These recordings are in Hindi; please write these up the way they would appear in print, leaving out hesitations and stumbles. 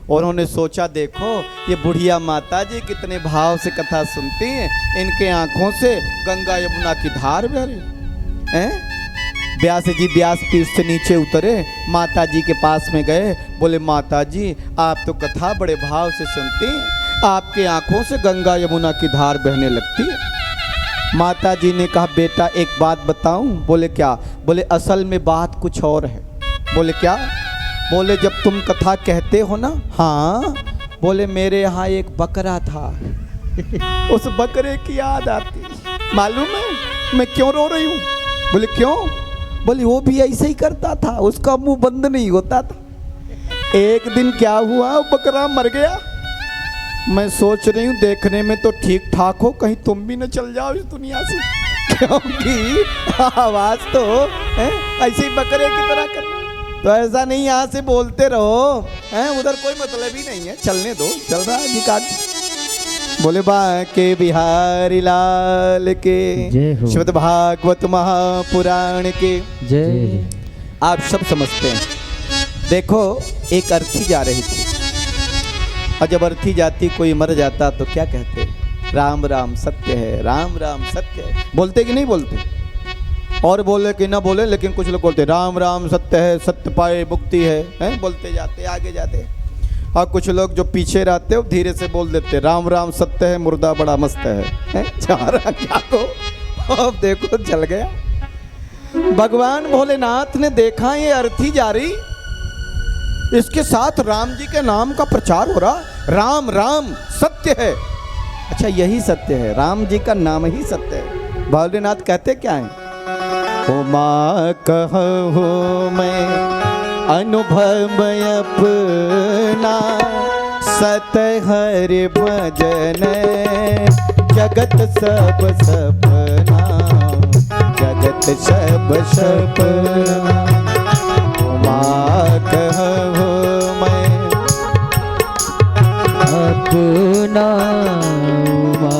और उन्होंने सोचा देखो ये बुढ़िया माता जी कितने भाव से कथा सुनती हैं, इनके आंखों से गंगा यमुना की धार बह रही हैं। व्यास जी व्यास पीठ से नीचे उतरे, माता जी के पास में गए, बोले माता जी आप तो कथा बड़े भाव से सुनती हैं, आपके आंखों से गंगा यमुना की धार बहने लगती है। माता जी ने कहा बेटा एक बात बताऊं? बोले क्या? बोले असल में बात कुछ और है। बोले क्या? बोले जब तुम कथा कहते हो ना, हाँ, बोले मेरे यहाँ एक बकरा था उस बकरे की याद आती। मालूम है मैं क्यों रो रही हूँ? बोले क्यों? बोले वो भी ऐसे ही करता था, उसका मुंह बंद नहीं होता था। एक दिन क्या हुआ, बकरा मर गया। मैं सोच रही हूँ देखने में तो ठीक ठाक हो, कहीं तुम भी न चल जाओ इस दुनिया से, क्योंकि आवाज तो ऐसे ही बकरे की तरह कर। तो ऐसा नहीं, यहाँ से बोलते रहो, उधर कोई मतलब ही नहीं है, चलने दो, चल रहा है जी काट। बोले बाके बिहारी लाल के, श्रीमद् भागवत महापुराण के जय। आप सब समझते हैं। देखो एक अर्थी जा रही थी, और जब अर्थी जाती कोई मर जाता तो क्या कहते? राम राम सत्य है, राम राम सत्य है। बोलते कि नहीं बोलते? और बोले कि ना बोले, लेकिन कुछ लोग बोलते राम राम सत्य है, सत्य पाए मुक्ति है, बोलते जाते आगे जाते। और कुछ लोग जो पीछे रहते हो धीरे से बोल देते राम राम सत्य है, मुर्दा बड़ा मस्त है चारा क्या को। अब देखो चल गया। भगवान भोलेनाथ ने देखा ये अर्थी जा रही, इसके साथ राम जी के नाम का प्रचार हो रहा, राम राम सत्य है। अच्छा यही सत्य है, राम जी का नाम ही सत्य है। भोलेनाथ कहते क्या है? उमा कहूँ मैं अनुभव अपना, सत हरि भजन जगत सब सपना, जगत सब सपना। उमा कहूँ मैं अपना, उमा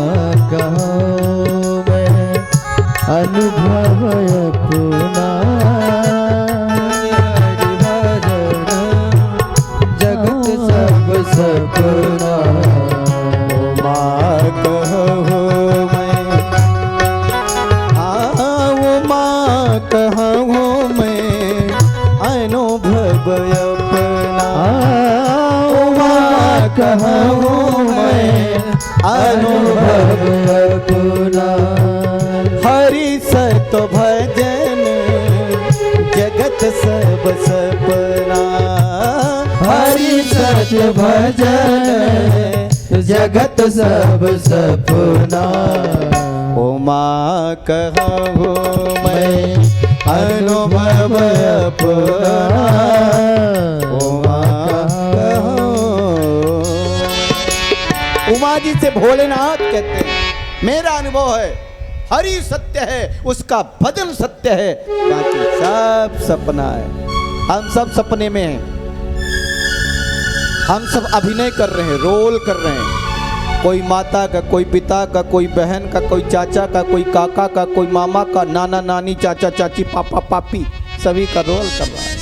कहूँ मैं अनुभव अपना, जगत सब सपना। उमा कहूँ मैं, उमा कहूँ मैं अनुभव अपना, उमा कहूँ मैं अनुभव अपना। हरि सत भजन जगत सब सपना, हरि सत भजन जगत सब सपना। उमा कहूँ मैं अनुभव अपना, उमा कहूँ। उमा जी से भोलेनाथ कहते हैं मेरा अनुभव है, हरि सत्य है, उसका भजन सत्य है, बाकी सब सपना है। हम सब सपने में हैं, हम सब अभिनय कर रहे हैं, रोल कर रहे हैं। कोई माता का, कोई पिता का, कोई बहन का, कोई चाचा का, कोई काका का, कोई मामा का, नाना नानी, चाचा चाची, पापा पापी, सभी का रोल कर रहा है।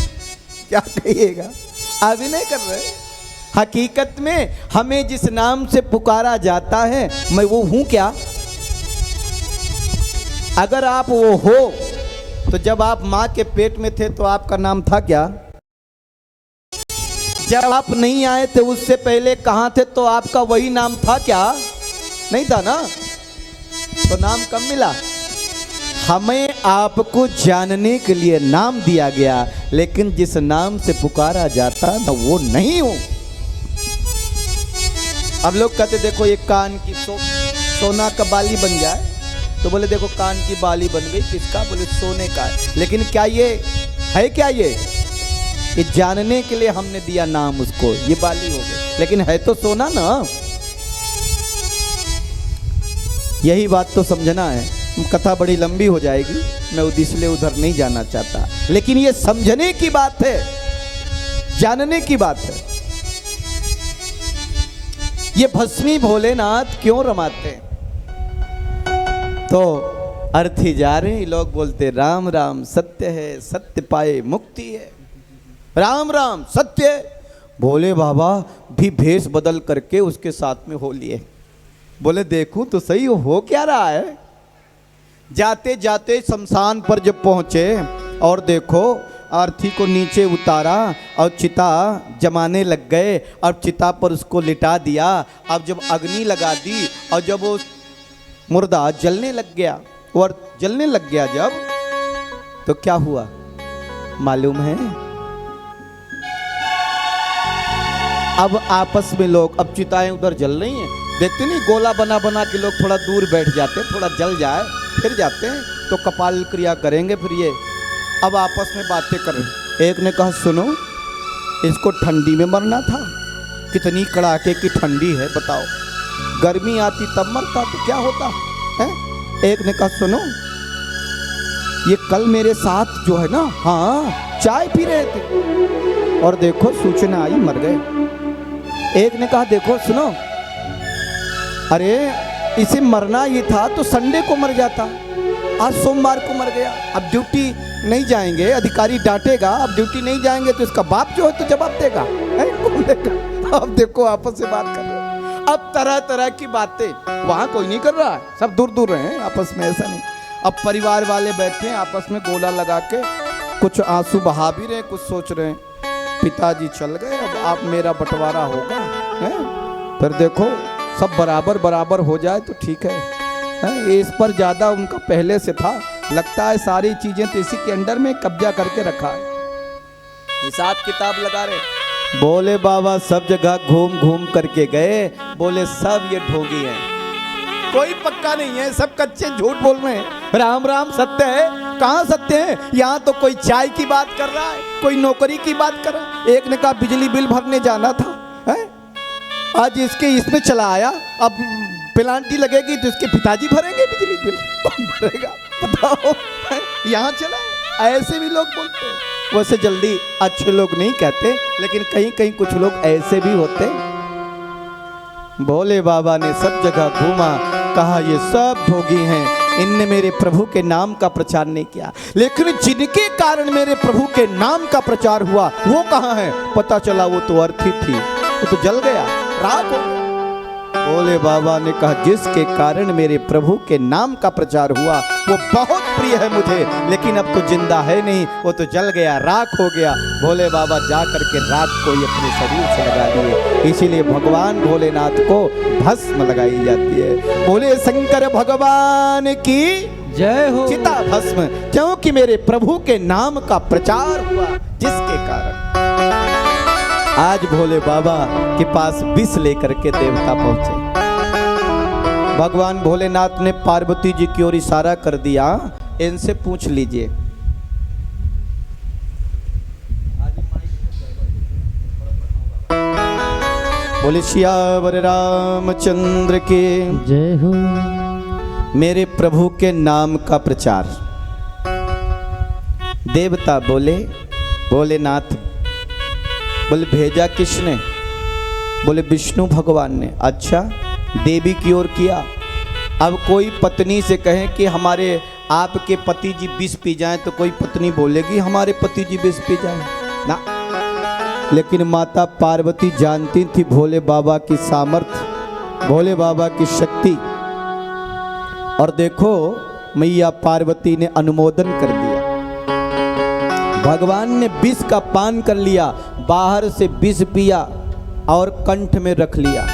क्या कहिएगा, अभिनय कर रहे हैं। हकीकत में हमें जिस नाम से पुकारा जाता है मैं वो हूं क्या? अगर आप वो हो तो जब आप माँ के पेट में थे तो आपका नाम था क्या? जब आप नहीं आए थे उससे पहले कहाँ थे तो आपका वही नाम था क्या? नहीं था ना, तो नाम कब मिला? हमें आपको जानने के लिए नाम दिया गया, लेकिन जिस नाम से पुकारा जाता ना वो नहीं हूं। अब लोग कहते देखो ये कान की सोना का बाली बन जाए, तो बोले देखो कान की बाली बन गई, किसका? बोले सोने का। लेकिन क्या ये है? क्या ये जानने के लिए हमने दिया नाम उसको, ये बाली हो गई, लेकिन है तो सोना ना। यही बात तो समझना है। कथा बड़ी लंबी हो जाएगी, मैं इसलिए उधर नहीं जाना चाहता, लेकिन ये समझने की बात है, जानने की बात है। ये भस्मी भोलेनाथ क्यों रमाते हैं? तो अर्थी जा रहे लोग बोलते राम राम सत्य है, सत्य पाए मुक्ति है। राम राम सत्य, भोले बाबा भी भेष बदल करके उसके साथ में हो लिए। बोले देखूं तो सही हो क्या रहा है। जाते जाते शमशान पर जब पहुंचे और देखो अर्थी को नीचे उतारा और चिता जमाने लग गए। अब चिता पर उसको लिटा दिया। अब जब अग्नि लगा दी और जब वो मुर्दा जलने लग गया और जलने लग गया जब, तो क्या हुआ मालूम है? अब आपस में लोग, अब चिताएं उधर जल रही हैं, देखते नहीं गोला बना बना के लोग थोड़ा दूर बैठ जाते हैं, थोड़ा जल जाए फिर जाते हैं तो कपाल क्रिया करेंगे। फिर ये अब आपस में बातें कर रहे। एक ने कहा सुनो, इसको ठंडी में मरना था, कितनी कड़ाके की ठंडी है बताओ, गर्मी आती तब मरता तो क्या होता है? एक ने कहा सुनो, ये कल मेरे साथ जो है ना, हाँ चाय पी रहे थे और देखो सूचना आई मर गए। एक ने कहा देखो सुनो, अरे इसे मरना ये था तो संडे को मर जाता, आज सोमवार को मर गया। अब ड्यूटी नहीं जाएंगे, अधिकारी डांटेगा, अब ड्यूटी नहीं जाएंगे तो इसका बाप जो है तो जवाब देगा, कौन देगा? अब देखो आपस से बात कर रहे। अब तरह तरह की बातें, वहां कोई नहीं कर रहा है, सब दूर दूर रहे आपस में, ऐसा नहीं। अब परिवार वाले बैठे हैं आपस में गोला लगा के, कुछ आंसू बहा भी रहे, कुछ सोच रहे हैं पिताजी चल गए, अब आप मेरा बंटवारा होगा है? फिर देखो सब बराबर बराबर हो जाए तो ठीक है, इस पर ज़्यादा उनका पहले से था, लगता है सारी चीज़ें तो इसी के अंडर में कब्जा करके रखा है, हिसाब किताब लगा रहे। बोले बाबा सब जगह घूम घूम करके गए, बोले सब ये ढोंगी हैं, कोई पक्का नहीं है, सब कच्चे झूठ बोल रहे हैं। राम राम सत्य है, कहाँ सत्य है? यहाँ तो कोई चाय की बात कर रहा है, कोई नौकरी की बात कर रहा है। एक ने कहा बिजली बिल भरने जाना था, है? आज इसके इसमें चला आया, अब पेनाल्टी लगेगी तो इसके पिताजी भरेंगे बिजली बिल, कौन भरेगा बताओ? यहाँ चला, ऐसे भी लोग बोलते हैं। वैसे जल्दी अच्छे लोग नहीं कहते, लेकिन कहीं कहीं कुछ लोग ऐसे भी होते। भोले बाबा ने सब जगह घूमा, कहा ये सब ढोंगी हैं, इनने मेरे प्रभु के नाम का प्रचार नहीं किया। लेकिन जिनके कारण मेरे प्रभु के नाम का प्रचार हुआ वो कहाँ है? पता चला वो तो अर्थी थी, वो तो जल गया, राख हो गया। भोले बाबा ने कहा जिसके कारण मेरे प्रभु के नाम का प्रचार हुआ वो बहुत प्रिय है मुझे, लेकिन अब तो जिंदा है नहीं, वो तो जल गया, राख हो गया। भोले बाबा जा करके राख को ही अपने शरीर से लगा दिए। इसीलिए भगवान भोलेनाथ को भस्म लगाई जाती है। बोले शंकर भगवान की जय हो। चिता भस्म, क्योंकि मेरे प्रभु के नाम का प्रचार हुआ, जिसके कारण आज भोले बाबा के पास विष लेकर के देवता पहुंचे। भगवान भोलेनाथ ने पार्वती जी की ओर इशारा कर दिया, इनसे पूछ लीजिए। बोले सियावर रामचंद्र के जय हो। मेरे प्रभु के नाम का प्रचार। देवता बोले भोलेनाथ, बोले भेजा किसने? बोले विष्णु भगवान ने। अच्छा, देवी की ओर किया। अब कोई पत्नी से कहे कि हमारे आपके पति जी विष पी जाएं, तो कोई पत्नी बोलेगी हमारे पति जी विष पी जाएं ना। लेकिन माता पार्वती जानती थी भोले बाबा की सामर्थ्य, भोले बाबा की शक्ति, और देखो मैया पार्वती ने अनुमोदन कर दिया। भगवान ने विष का पान कर लिया, बाहर से विष पिया और कंठ में रख लिया,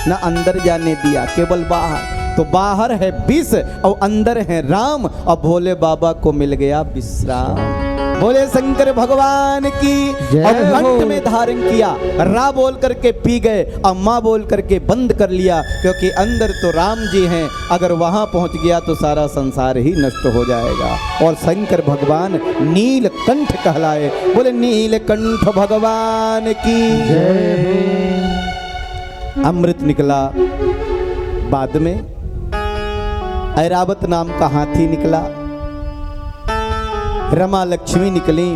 ना अंदर जाने दिया, केवल बाहर। तो बाहर है विष और अंदर है राम, और भोले बाबा को मिल गया विश्राम। बोले शंकर भगवान की। और कंठ में धारण किया, रा बोल करके पी गए और माँ बोल करके बंद कर लिया, क्योंकि अंदर तो राम जी हैं, अगर वहां पहुंच गया तो सारा संसार ही नष्ट हो जाएगा। और शंकर भगवान नीलकंठ कहलाए। बोले नीलकंठ भगवान की जय। अमृत निकला, बाद में ऐरावत नाम का हाथी निकला, रमा लक्ष्मी निकली,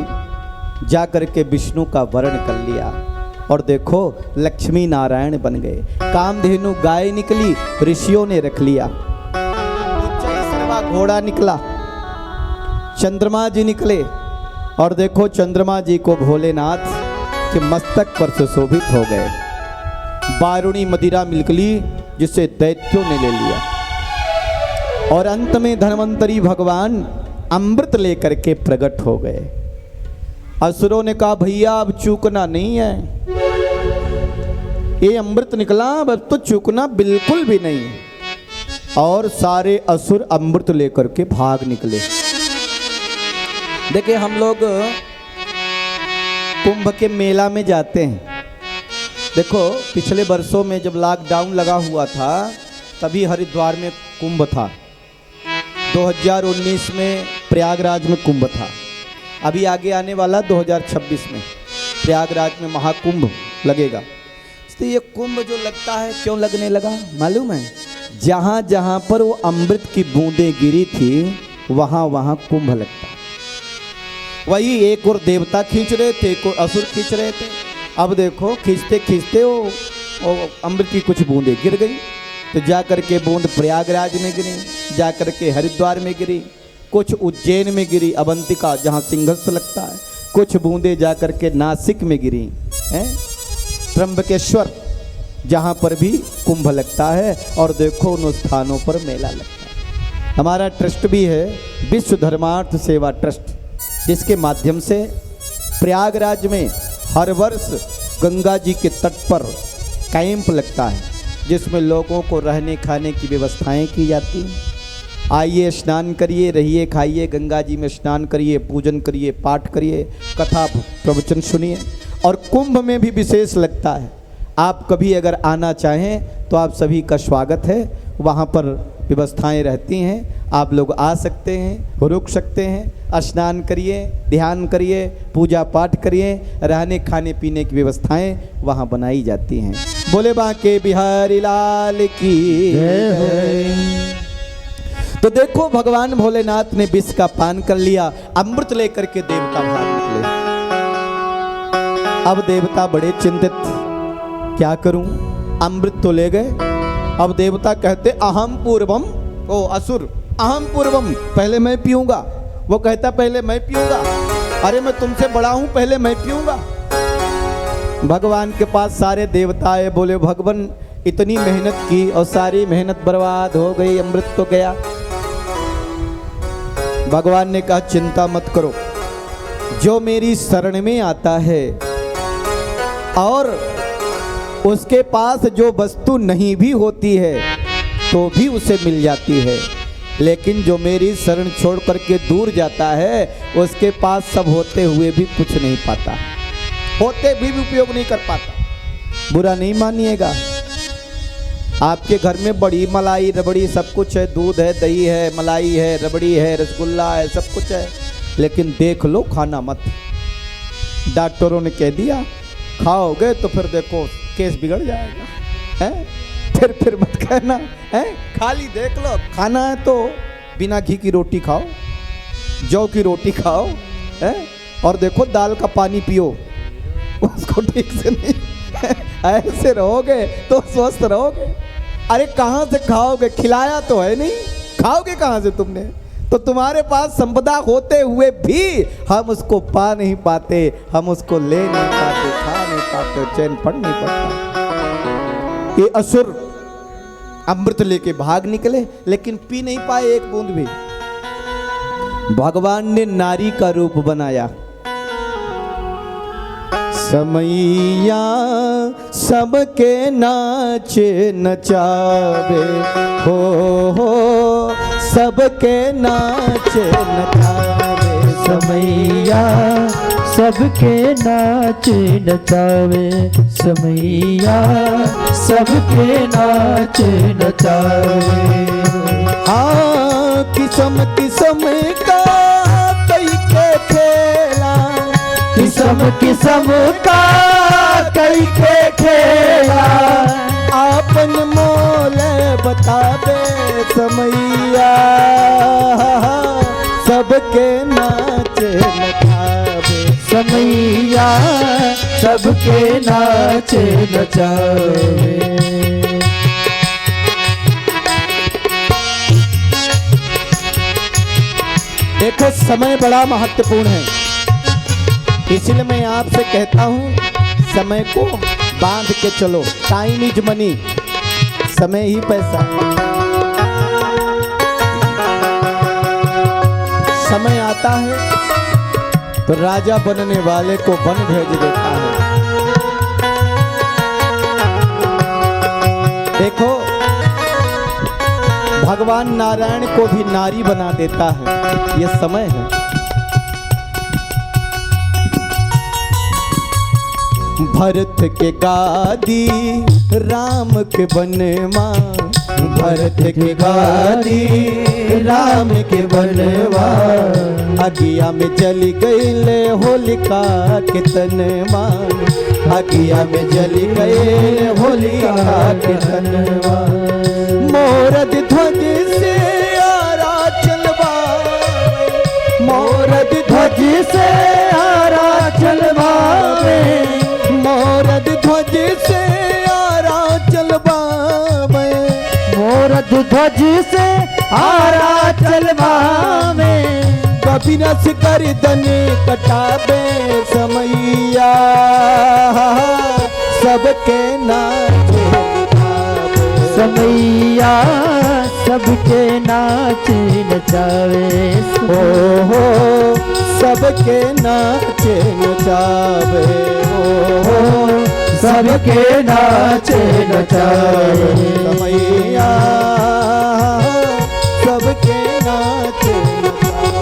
जा करके विष्णु का वर्ण कर लिया, और देखो लक्ष्मी नारायण बन गए। कामधेनु गाय निकली, ऋषियों ने रख लिया। सर्वा घोड़ा निकला, चंद्रमा जी निकले, और देखो चंद्रमा जी को भोलेनाथ कि मस्तक पर सुशोभित हो गए। बारुणी मदिरा मिलकली जिसे दैत्यों ने ले लिया, और अंत में धन्वंतरी भगवान अमृत लेकर के प्रकट हो गए। असुरों ने कहा भैया अब चूकना नहीं है, ये अमृत निकला अब तो चूकना बिल्कुल भी नहीं। और सारे असुर अमृत लेकर के भाग निकले। देखिए हम लोग कुंभ के मेला में जाते हैं। देखो पिछले वर्षों में जब लॉकडाउन लगा हुआ था तभी हरिद्वार में कुंभ था, 2019 में प्रयागराज में कुंभ था, अभी आगे आने वाला 2026 में प्रयागराज में महाकुंभ लगेगा। तो ये कुंभ जो लगता है क्यों लगने लगा मालूम है? जहाँ जहाँ पर वो अमृत की बूंदें गिरी थी वहाँ वहाँ कुंभ लगता। वही एक और देवता खींच रहे थे, एक और असुर खींच रहे थे। अब देखो खींचते खींचते वो अमृत की कुछ बूंदें गिर गई, तो जा कर के बूंद प्रयागराज में गिरी, जा कर के हरिद्वार में गिरी, कुछ उज्जैन में गिरी, अवंतिका जहाँ सिंहस्थ लगता है, कुछ बूंदें जा कर के नासिक में गिरी हैं, त्र्यंबकेश्वर जहाँ पर भी कुंभ लगता है। और देखो उन स्थानों पर मेला लगता है। हमारा ट्रस्ट भी है विश्व धर्मार्थ सेवा ट्रस्ट, जिसके माध्यम से प्रयागराज में हर वर्ष गंगा जी के तट पर कैंप लगता है, जिसमें लोगों को रहने खाने की व्यवस्थाएं की जाती हैं। आइए स्नान करिए, रहिए खाइए, गंगा जी में स्नान करिए, पूजन करिए, पाठ करिए, कथा प्रवचन सुनिए। और कुंभ में भी विशेष लगता है। आप कभी अगर आना चाहें तो आप सभी का स्वागत है, वहाँ पर व्यवस्थाएं रहती हैं, आप लोग आ सकते हैं, रुक सकते हैं, स्नान करिए, ध्यान करिए, पूजा पाठ करिए, रहने खाने पीने की व्यवस्थाएं वहाँ बनाई जाती हैं। बोले बांके बिहारी लाल की जय। तो देखो भगवान भोलेनाथ ने विष का पान कर लिया, अमृत लेकर के देवता भाग निकले। अब देवता बड़े चिंतित, क्या करूं, अमृत तो ले गए। अब देवता कहते अहम पूर्वम, ओ असुर अहम पूर्वम, पहले मैं पीऊंगा। वो कहता पहले मैं पीऊंगा, अरे मैं तुमसे बड़ा हूं, पहले मैं पीऊंगा। भगवान के पास सारे देवता आए, बोले भगवान इतनी मेहनत की और सारी मेहनत बर्बाद हो गई, अमृत तो गया। भगवान ने कहा चिंता मत करो, जो मेरी शरण में आता है और उसके पास जो वस्तु नहीं भी होती है तो भी उसे मिल जाती है, लेकिन जो मेरी शरण छोड़ करके दूर जाता है उसके पास सब होते हुए भी कुछ नहीं पाता, होते भी उपयोग नहीं कर पाता। बुरा नहीं मानिएगा, आपके घर में बड़ी मलाई रबड़ी सब कुछ है, दूध है, दही है, मलाई है, रबड़ी है, रसगुल्ला है, सब कुछ है, लेकिन देख लो खाना मत। डॉक्टरों ने कह दिया खाओगे तो फिर देखो केस बिगड़ जाएगा, है? फिर मत कहना, है? खाली देख लो, खाना है तो बिना घी की रोटी खाओ, जौ की रोटी खाओ, है? और देखो दाल का पानी पियो, उसको ठीक से नहीं ऐसे रहोगे तो स्वस्थ रहोगे। अरे कहाँ से खाओगे, खिलाया तो है नहीं, खाओगे कहाँ से तुमने? तो तुम्हारे पास संपदा होते हुए भी हम उसको पा नहीं पाते, हम उसको ले नहीं पाते, खा नहीं पाते, चैन पड़ नहीं पड़ता। ये असुर अमृत लेके भाग निकले, लेकिन पी नहीं पाए एक बूंद भी। भगवान ने नारी का रूप बनाया। समैया सबके नाच नचावे, हो सबके नाच नचावे। समैया सबके नाच नचावे, समैया सबके नाच नचावे। हाँ किस्म किस्म का कई के खेला, किस्म किस्म का कई के खेला, आपन मोल बता दे समैया सबके नाच नचावे। समैया सबके नाच नचावे। देखो समय बड़ा महत्वपूर्ण है, इसलिए मैं आपसे कहता हूँ समय को बांध के चलो। टाइम इज मनी, समय ही पैसा है। समय आता है तो राजा बनने वाले को वन भेज देता है। देखो, भगवान नारायण को भी नारी बना देता है, ये समय है। भरत के गादी राम के बनवा, भरत के गादी राम के बनवा, अगिया में जली गईले होलिका के तनवा, अगिया में जली गईले होलिका के तनवा। मोरद ध्वज से आरा चलवावे, मोरद ध्वज से आरा चलवावे, मोरद ध्वज से आरा चलवावे, मोरद ध्वज से आरा चलवावे, कपिनस गर्दन कटावे समैया, सबके नाचे समैया सबके नाच नचावे। हो सबके नाचे नचावे, हो सबके नाच नचावे। समैया सबके नाचे नचावे,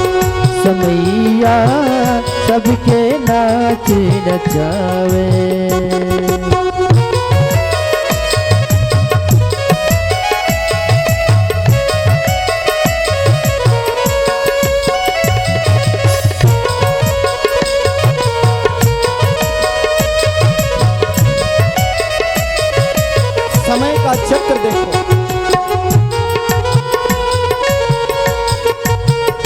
समैया सबके नाच नचावे। समय का चक्र देखो।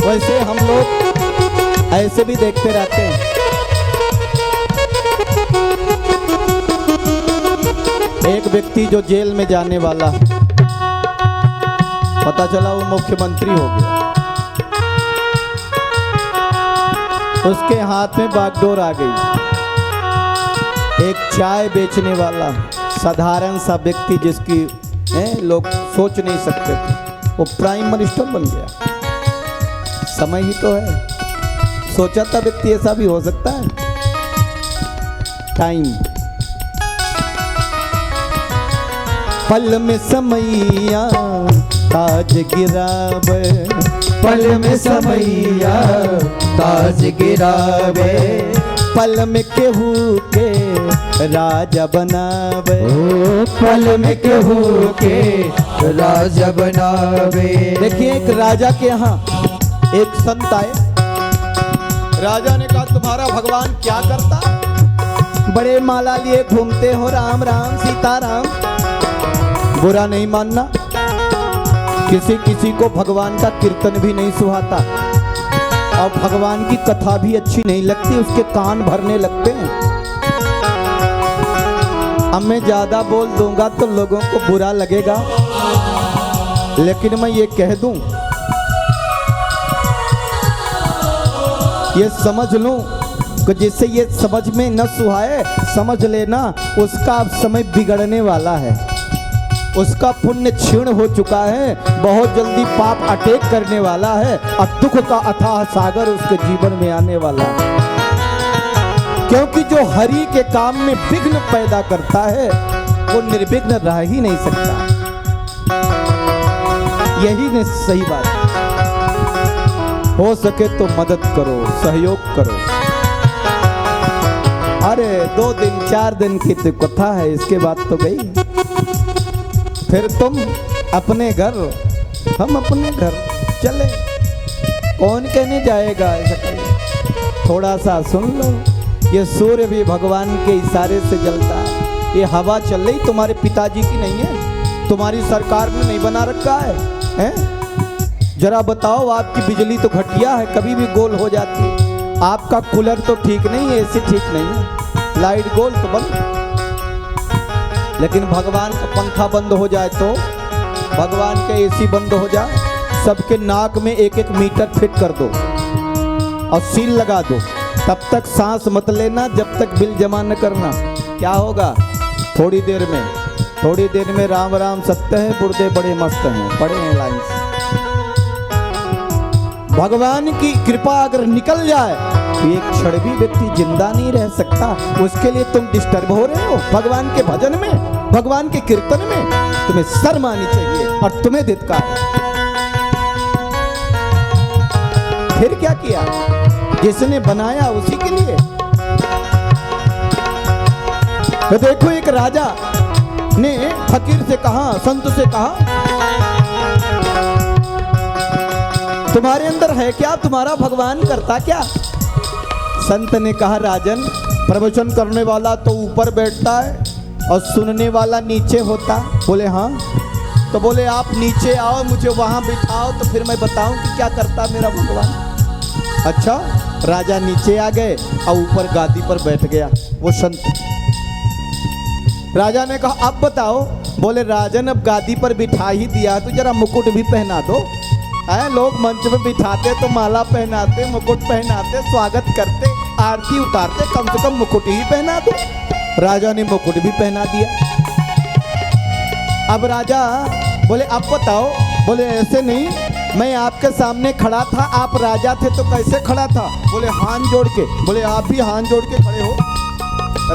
वैसे हम लोग ऐसे भी देखते रहते हैं। एक व्यक्ति जो जेल में जाने वाला, पता चला वो मुख्यमंत्री हो गया, उसके हाथ में बागडोर आ गई। एक चाय बेचने वाला साधारण सा व्यक्ति जिसकी लोग सोच नहीं सकते थे, वो प्राइम मिनिस्टर बन गया। समय ही तो है, सोचा था व्यक्ति ऐसा भी हो सकता है। टाइम पल में समैया ताज गिरावे, पल में समैया ताज गिरावे, पल में केहू के राजा बनावे, ओ पल में केहू के राजा बनावे। देखिए, एक राजा के यहाँ एक संत आए। राजा ने कहा, तुम्हारा भगवान क्या करता? बड़े माला लिए घूमते हो, राम राम सीता राम। बुरा नहीं मानना, किसी किसी को भगवान का कीर्तन भी नहीं सुहाता और भगवान की कथा भी अच्छी नहीं लगती, उसके कान भरने लगते हैं। अब मैं ज्यादा बोल दूंगा तो लोगों को बुरा लगेगा, लेकिन मैं ये कह दूं, ये समझ लूं कि जिससे ये समझ में न सुहाए, समझ लेना उसका अब समय बिगड़ने वाला है, उसका पुण्य क्षीण हो चुका है, बहुत जल्दी पाप अटैक करने वाला है और दुख का अथाह सागर उसके जीवन में आने वाला है। क्योंकि जो हरि के काम में विघ्न पैदा करता है वो निर्विघ्न रह ही नहीं सकता। यही ने सही बात है। हो सके तो मदद करो, सहयोग करो। अरे 2 दिन 4 दिन की तो कथा है, इसके बाद तो गई। फिर तुम अपने घर, हम अपने घर चले, कौन कहने जाएगा ऐसा करिए। थोड़ा सा सुन लो, ये सूर्य भी भगवान के इशारे से जलता है। ये हवा चल रही तुम्हारे पिताजी की नहीं है, तुम्हारी सरकार ने नहीं बना रखा है, हैं? जरा बताओ, आपकी बिजली तो घटिया है, कभी भी गोल हो जाती है। आपका कूलर तो ठीक नहीं है, एसी ठीक नहीं है, लाइट गोल तो बंद। लेकिन भगवान का पंखा बंद हो जाए तो, भगवान के एसी बंद हो जाए, सबके नाक में 1-1 मीटर फिट कर दो और सील लगा दो। तब तक सांस मत लेना जब तक बिल जमा न करना। क्या होगा? थोड़ी देर में राम राम सत्य है, बुर्दे बड़े मस्त हैं, पढ़े हैं लाइन से। भगवान की कृपा अगर निकल जाए तो एक क्षण भी व्यक्ति जिंदा नहीं रह सकता। उसके लिए तुम डिस्टर्ब हो रहे हो भगवान के भजन में, भगवान के कीर्तन में। तुम्हें शर्म आनी चाहिए और तुम्हें धिक्कार। फिर क्या किया? जिसने बनाया उसी के लिए। तो देखो, एक राजा ने फकीर से कहा, संत से कहा, तुम्हारे अंदर है क्या? तुम्हारा भगवान करता क्या? संत ने कहा, राजन, प्रवचन करने वाला तो ऊपर बैठता है और सुनने वाला नीचे होता। बोले हाँ। तो बोले आप नीचे आओ, मुझे वहां बिठाओ, तो फिर मैं बताऊं कि क्या करता मेरा भगवान। अच्छा, राजा नीचे आ गए और ऊपर गादी पर बैठ गया वो संत। राजा ने कहा अब बताओ। बोले राजन, अब गादी पर बिठा ही दिया तो जरा मुकुट भी पहना दो। लोग मंच में बिठाते तो माला पहनाते, मुकुट पहनाते, स्वागत करते, आरती उतारते, कम से कम मुकुट ही पहना दो। राजा ने मुकुट भी पहना दिया। अब राजा बोले अब बताओ। बोले ऐसे नहीं, मैं आपके सामने खड़ा था, आप राजा थे तो कैसे खड़ा था? बोले हाथ जोड़ के। बोले आप भी हाथ जोड़ के खड़े हो?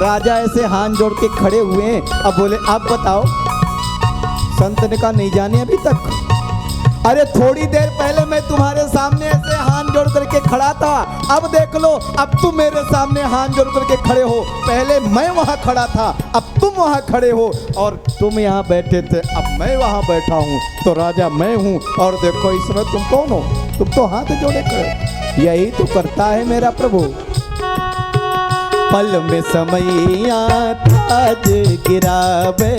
राजा ऐसे हाथ जोड़ के खड़े हुए। अब बोले आप बताओ। संत ने कहा नहीं जाने अभी तक। अरे थोड़ी देर पहले मैं तुम्हारे सामने ऐसे हाथ जोड़ करके खड़ा था, अब देख लो, अब तुम मेरे सामने हाथ जोड़ करके खड़े हो। पहले मैं वहां खड़ा था, अब तुम वहां खड़े हो, और तुम यहाँ बैठे थे, अब मैं वहां बैठा हूँ। तो राजा मैं हूँ, और देखो इस समय तुम कौन हो? तुम तो हाथ जोड़े खड़े। यही तो करता है मेरा प्रभु। पल में समैया ताज गिरावे,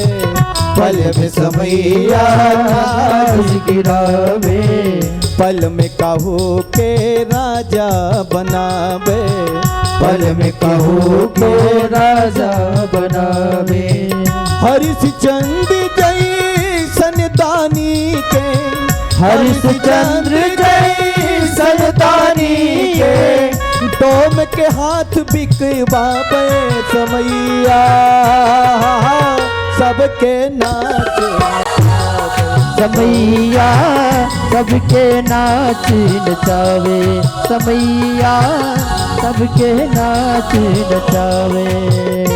पल में समैया ताज गिरावे, पल में कहू के राजा बनावे, पल में कहू के राजा बनावे। हरिश्चंद्र जैसन दानी के, हरिश्चंद्र जैसन दानी के, डोम के हाथ बिकवावे समैया, सबके नाच समैया, सबके नाच नचावे समैया, सबके नाच नचावे।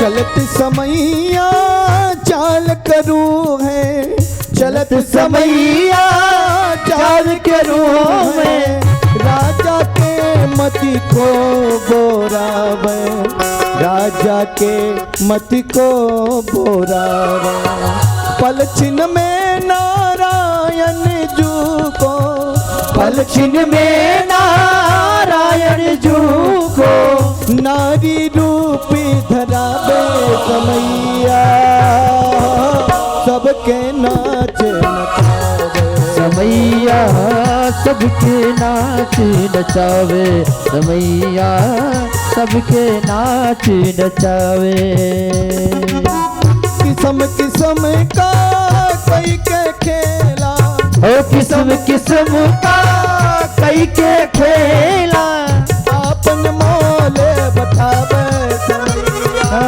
चलत समैया चाल करूँ है, चलत समैया चाल करूँ है, राजा के मति को बोरावे, राजा के मति को बोरावे। पलछिन में नारायण जू को, पलछिन में नारायण जू को, नारी रूप धरावे समैया, सबके नाच नचावे समैया, सबके नाच नचावे समैया, सबके नाच नचावे। किस्म किस्म का कई के खेला, ओ किस्म किस्म का कई के खेला, आपन मोले बतावे समैया,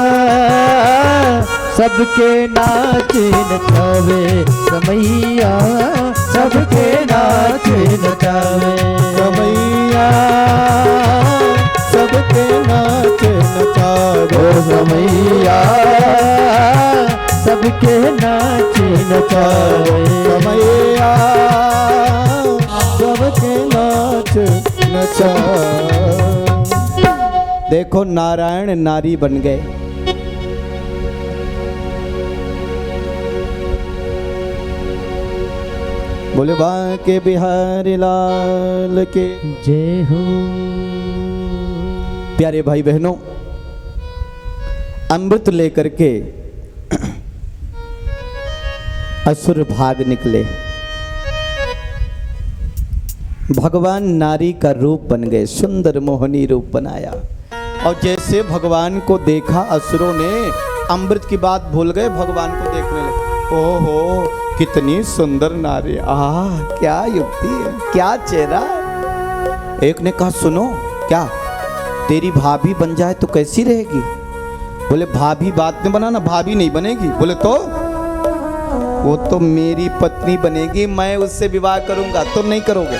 सबके नाच नचावे समैया, सबके नाच नचावे समैया, सबके नाच नचावे समैया, सबके नाच नचावे समैया, सबके नाच नचावे। देखो नारायण नारी बन गए, बोले बांके बिहारी लाल के जय हो। प्यारे भाई बहनों, अमृत लेकर के असुर भाग निकले। भगवान नारी का रूप बन गए, सुंदर मोहनी रूप बनाया। और जैसे भगवान को देखा असुरों ने अमृत की बात भूल गए, भगवान को देखने लगे। ओहो कितनी सुंदर नारी, आह क्या युक्ति है, क्या चेहरा। एक ने कहा सुनो, क्या तेरी भाभी बन जाए तो कैसी रहेगी? बोले भाभी बात में बनाना, भाभी नहीं बनेगी। बोले तो वो तो मेरी पत्नी बनेगी, मैं उससे विवाह करूंगा, तुम नहीं करोगे।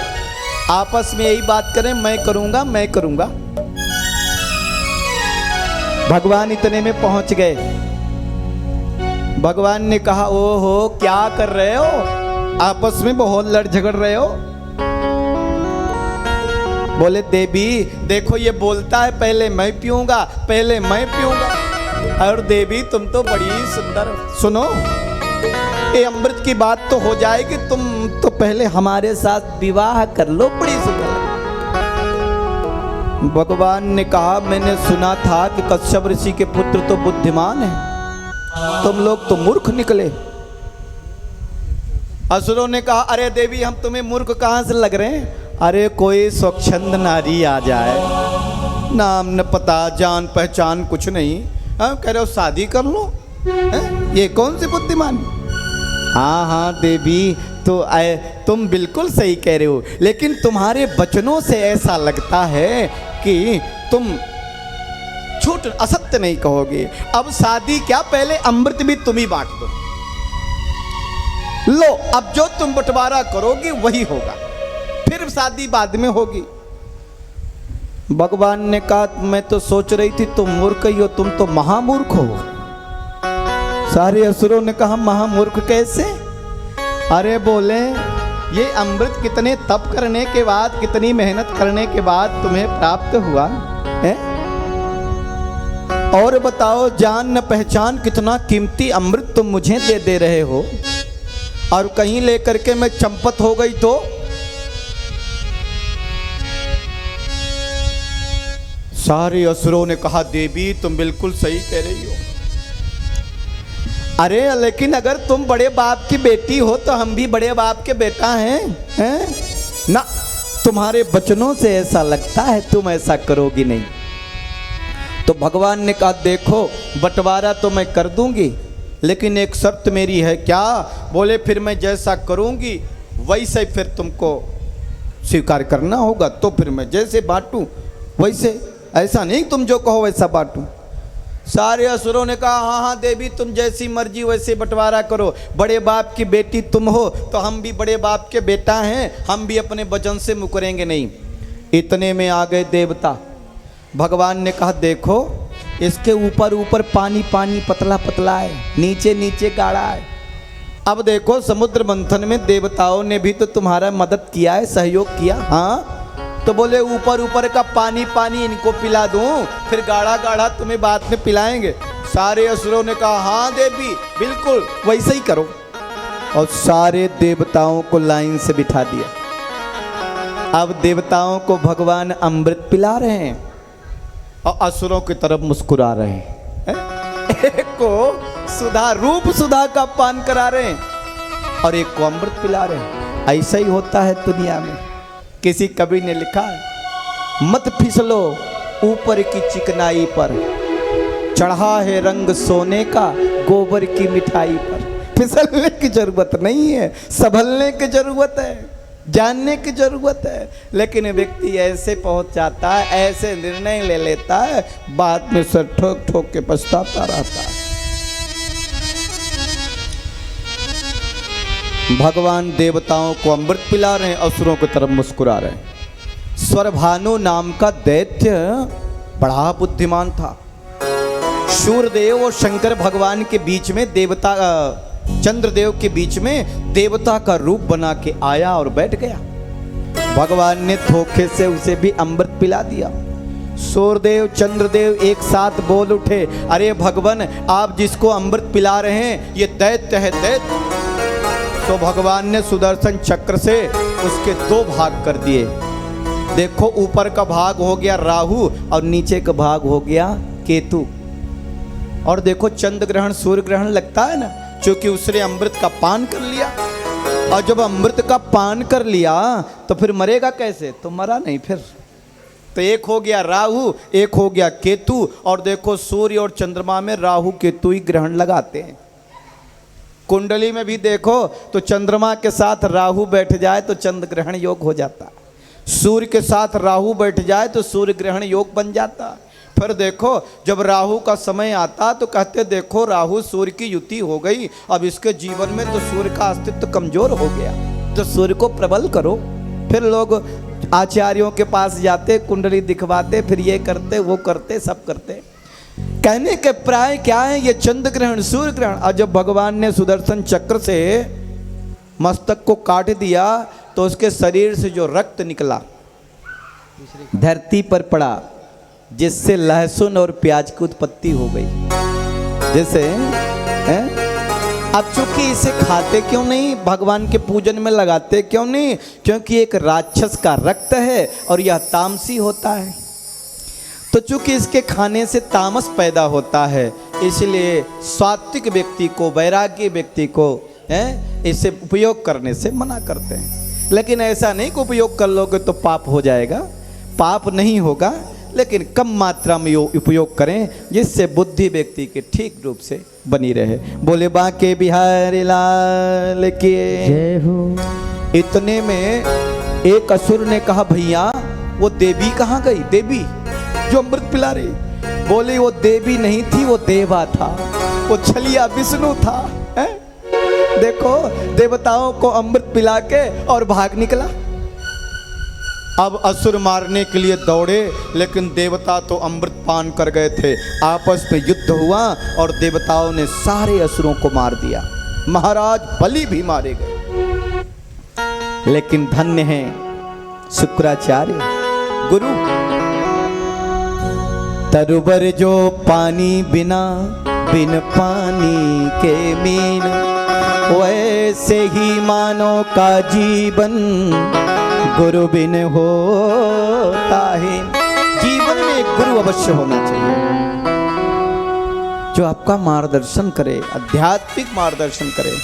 आपस में यही बात करें, मैं करूंगा मैं करूंगा। भगवान इतने में पहुंच गए। भगवान ने कहा ओहो क्या कर रहे हो, आपस में बहुत लड़ झगड़ रहे हो। बोले देवी देखो ये बोलता है पहले मैं पीऊंगा, पहले मैं पीऊंगा। और देवी तुम तो बड़ी सुंदर, सुनो ये अमृत की बात तो हो जाएगी, तुम तो पहले हमारे साथ विवाह कर लो, बड़ी सुंदर। भगवान ने कहा मैंने सुना था कि कश्यप ऋषि के पुत्र तो बुद्धिमान हैं, तुम लोग तो मूर्ख निकले। असुरों ने कहा अरे देवी हम तुम्हें मूर्ख कहां से लग रहे हैं? अरे कोई स्वच्छंद नारी आ जाए, नाम न पता जान पहचान कुछ नहीं, कह रहे हो शादी कर लो, ये कौन सी बुद्धिमान? हाँ हाँ देवी तो तुम बिल्कुल सही कह रहे हो, लेकिन तुम्हारे वचनों से ऐसा लगता है कि तुम झूठ असत्य नहीं कहोगे। अब शादी क्या, पहले अमृत भी तुम ही बांट दो। लो अब जो तुम बंटवारा करोगी वही होगा, फिर शादी बाद में होगी। भगवान ने कहा मैं तो सोच रही थी तुम मूर्ख ही हो, तुम तो महामूर्ख हो। सारे असुरों ने कहा महामूर्ख कैसे? अरे बोले ये अमृत कितने तप करने के बाद, कितनी मेहनत करने के बाद तुम्हें प्राप्त हुआ है? और बताओ जान न पहचान कितना कीमती अमृत तुम मुझे दे रहे हो, और कहीं लेकर के मैं चंपत हो गई तो? सारे असुरों ने कहा देवी तुम बिल्कुल सही कह रही हो। अरे लेकिन अगर तुम बड़े बाप की बेटी हो तो हम भी बड़े बाप के बेटा हैं ना। तुम्हारे वचनों से ऐसा लगता है तुम ऐसा करोगी नहीं। तो भगवान ने कहा देखो बंटवारा तो मैं कर दूंगी, लेकिन एक शर्त मेरी है। क्या? बोले फिर मैं जैसा करूंगी वैसे फिर तुमको स्वीकार करना होगा, तो फिर मैं जैसे बांटूं वैसे, ऐसा नहीं तुम जो कहो वैसा बांटूं। सारे असुरों ने कहा हाँ हाँ देवी तुम जैसी मर्जी वैसे बंटवारा करो, बड़े बाप की बेटी तुम हो तो हम भी बड़े बाप के बेटा हैं, हम भी अपने वचन से मुकरेंगे नहीं। इतने में आ गए देवता। भगवान ने कहा देखो इसके ऊपर ऊपर पानी पानी पतला पतला है, नीचे नीचे गाढ़ा है। अब देखो समुद्र मंथन में देवताओं ने भी तो तुम्हारा मदद किया है, सहयोग किया। हाँ तो बोले ऊपर ऊपर का पानी पानी इनको पिला दूं, फिर गाढ़ा गाढ़ा तुम्हें बाद में पिलाएंगे। सारे असुरों ने कहा हाँ देवी बिल्कुल वैसे ही करो, और सारे देवताओं को लाइन से बिठा दिया। अब देवताओं को भगवान अमृत पिला रहे हैं और असुरों की तरफ मुस्कुरा रहे हैं। एक को सुधा रूप सुधा का पान करा रहे हैं और एक को अमृत पिला रहे हैं। ऐसा ही होता है दुनिया में। किसी कवि ने लिखा है मत फिसलो ऊपर की चिकनाई पर, चढ़ा है रंग सोने का गोबर की मिठाई पर। फिसलने की जरूरत नहीं है, संभलने की जरूरत है, जानने की जरूरत है। लेकिन व्यक्ति ऐसे पहुंच जाता है, ऐसे निर्णय ले लेता है, बाद में सर ठोक ठोक के पछताता रहता है। भगवान देवताओं को अमृत पिला रहे हैं, असुरों की तरफ मुस्कुरा रहे हैं। स्वरभानु नाम का दैत्य बड़ा बुद्धिमान था। सूर्यदेव और शंकर भगवान के बीच में देवता चंद्रदेव के बीच में देवता का रूप बना के आया और बैठ गया। भगवान ने धोखे से उसे भी अमृत पिला दिया। सूर्यदेव चंद्रदेव एक साथ बोल उठे अरे भगवान आप जिसको अमृत पिला रहे हैं ये दैत्य है, दैत्य। तो भगवान ने सुदर्शन चक्र से उसके दो भाग कर दिए। देखो ऊपर का भाग हो गया राहु और नीचे का भाग हो गया केतु। और देखो चंद्र ग्रहण सूर्य ग्रहण लगता है ना, क्योंकि उसने अमृत का पान कर लिया। और जब अमृत का पान कर लिया तो फिर मरेगा कैसे? तो मरा नहीं फिर। तो एक हो गया राहु, एक हो गया केतु। और देखो सूर्य और चंद्रमा में राहु केतु ही ग्रहण लगाते हैं। कुंडली में भी देखो तो चंद्रमा के साथ राहु बैठ जाए तो चंद्र ग्रहण योग हो जाता, सूर्य के साथ राहु बैठ जाए तो सूर्य ग्रहण योग बन जाता। फिर देखो जब राहु का समय आता तो कहते देखो राहु सूर्य की युति हो गई, अब इसके जीवन में तो सूर्य का अस्तित्व कमजोर हो गया, तो सूर्य को प्रबल करो। फिर लोग आचार्यों के पास जाते, कुंडली दिखवाते, फिर ये करते वो करते सब करते। कहने के प्राय क्या है, ये चंद्र ग्रहण सूर्य ग्रहण। और जब भगवान ने सुदर्शन चक्र से मस्तक को काट दिया तो उसके शरीर से जो रक्त निकला धरती पर पड़ा, जिससे लहसुन और प्याज की उत्पत्ति हो गई। जैसे अब चूंकि इसे खाते क्यों नहीं, भगवान के पूजन में लगाते क्यों नहीं? क्योंकि एक राक्षस का रक्त है और यह तामसी होता है। तो चूंकि इसके खाने से तामस पैदा होता है, इसलिए सात्विक व्यक्ति को, वैराग्य व्यक्ति को इसे उपयोग करने से मना करते हैं। लेकिन ऐसा नहीं कि उपयोग कर लोगे तो पाप हो जाएगा, पाप नहीं होगा, लेकिन कम मात्रा में उपयोग करें जिससे बुद्धि व्यक्ति के ठीक रूप से बनी रहे। बोले बांके बिहारी लाल की जय हो। इतने में एक असुर ने कहा भैया वो देवी कहाँ गई? देवी जो अमृत पिला रही। बोले वो देवी नहीं थी, वो देवा था, वो छलिया विष्णु था। है? देखो देवताओं को अमृत पिला के और भाग निकला। अब असुर मारने के लिए दौड़े, लेकिन देवता तो अमृत पान कर गए थे। आपस में युद्ध हुआ और देवताओं ने सारे असुरों को मार दिया, महाराज बलि भी मारे गए। लेकिन धन्य है शुक्राचार्य गुरु। तरुबर जो पानी बिना बिन पानी के मीन, वैसे ही मानव का जीवन गुरु बिन होता है। जीवन में एक गुरु अवश्य होना चाहिए जो आपका मार्गदर्शन करे, आध्यात्मिक मार्गदर्शन करे।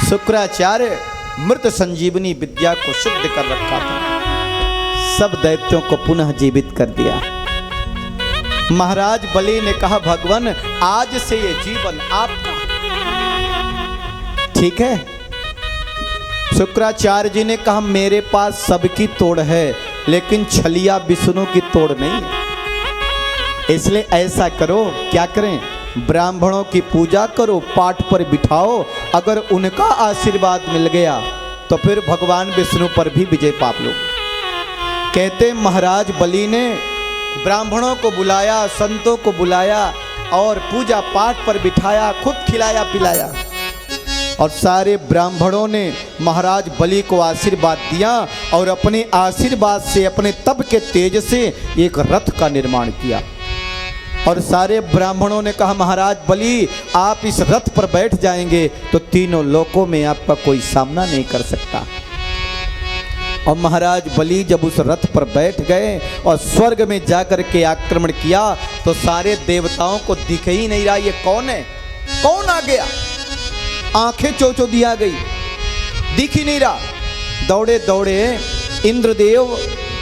शुक्राचार्य मृत संजीवनी विद्या को सिद्ध कर रखा था, सब दैत्यों को पुनः जीवित कर दिया। महाराज बलि ने कहा भगवान आज से ये जीवन आपका, ठीक है। शुक्राचार्य जी ने कहा मेरे पास सबकी तोड़ है, लेकिन छलिया विष्णु की तोड़ नहीं है। इसलिए ऐसा करो, क्या करें? ब्राह्मणों की पूजा करो, पाठ पर बिठाओ। अगर उनका आशीर्वाद मिल गया तो फिर भगवान विष्णु पर भी विजय पाप लो। कहते महाराज बलि ने ब्राह्मणों को बुलाया, संतों को बुलाया और पूजा पाठ पर बिठाया, खुद खिलाया पिलाया। और सारे ब्राह्मणों ने महाराज बलि को आशीर्वाद दिया और अपने आशीर्वाद से, अपने तप के तेज से एक रथ का निर्माण किया। और सारे ब्राह्मणों ने कहा महाराज बलि आप इस रथ पर बैठ जाएंगे तो तीनों लोकों में आपका कोई सामना नहीं कर सकता। और महाराज बलि जब उस रथ पर बैठ गए और स्वर्ग में जाकर के आक्रमण किया तो सारे देवताओं को दिख ही नहीं रहा ये कौन है, कौन आ गया। आंखें चौचो दिया गई, दिख ही नहीं रहा। दौड़े दौड़े इंद्रदेव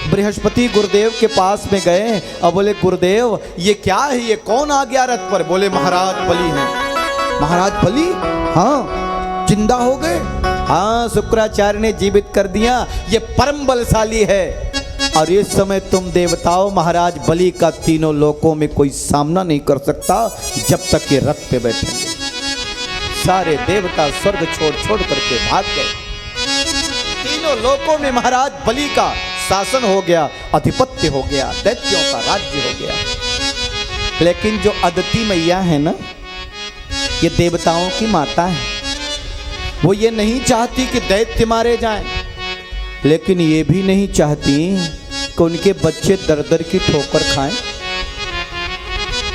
बृहस्पति गुरुदेव के पास में गए और बोले गुरुदेव ये क्या है, ये कौन आ गया रथ पर? बोले महाराज बलि हैं। महाराज बलि? हाँ जिंदा हो गए? हाँ शुक्राचार्य ने जीवित कर दिया, ये परम बलशाली है। और इस समय तुम देवताओं महाराज बलि का तीनों लोकों में कोई सामना नहीं कर सकता जब तक ये रथ पे बैठेंगे। सारे देवता स्वर्ग छोड़ छोड़ करके भाग गए। तीनों लोकों में महाराज बलि का शासन हो गया, आधिपत्य हो गया, दैत्यों का राज्य हो गया। लेकिन जो अदिति मैया है ना, ये देवताओं की माता है, वो ये नहीं चाहती कि दैत्य मारे जाएं, लेकिन ये भी नहीं चाहती कि उनके बच्चे दर दर की ठोकर खाएं।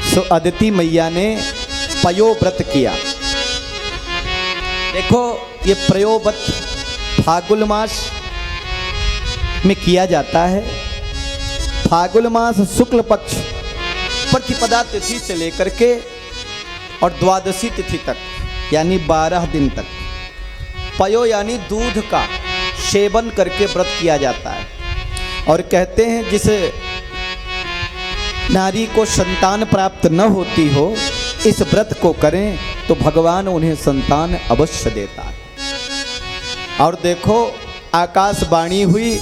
सो अदिति मैया ने पयोव्रत किया। देखो ये प्रयोगवत फागुन मास में किया जाता है। फागुन मास शुक्ल पक्ष प्रतिपदा तिथि से लेकर के और द्वादशी तिथि तक यानी 12 दिन तक पयो यानी दूध का सेवन करके व्रत किया जाता है। और कहते हैं जिस नारी को संतान प्राप्त न होती हो इस व्रत को करें तो भगवान उन्हें संतान अवश्य देता है। और देखो आकाशवाणी हुई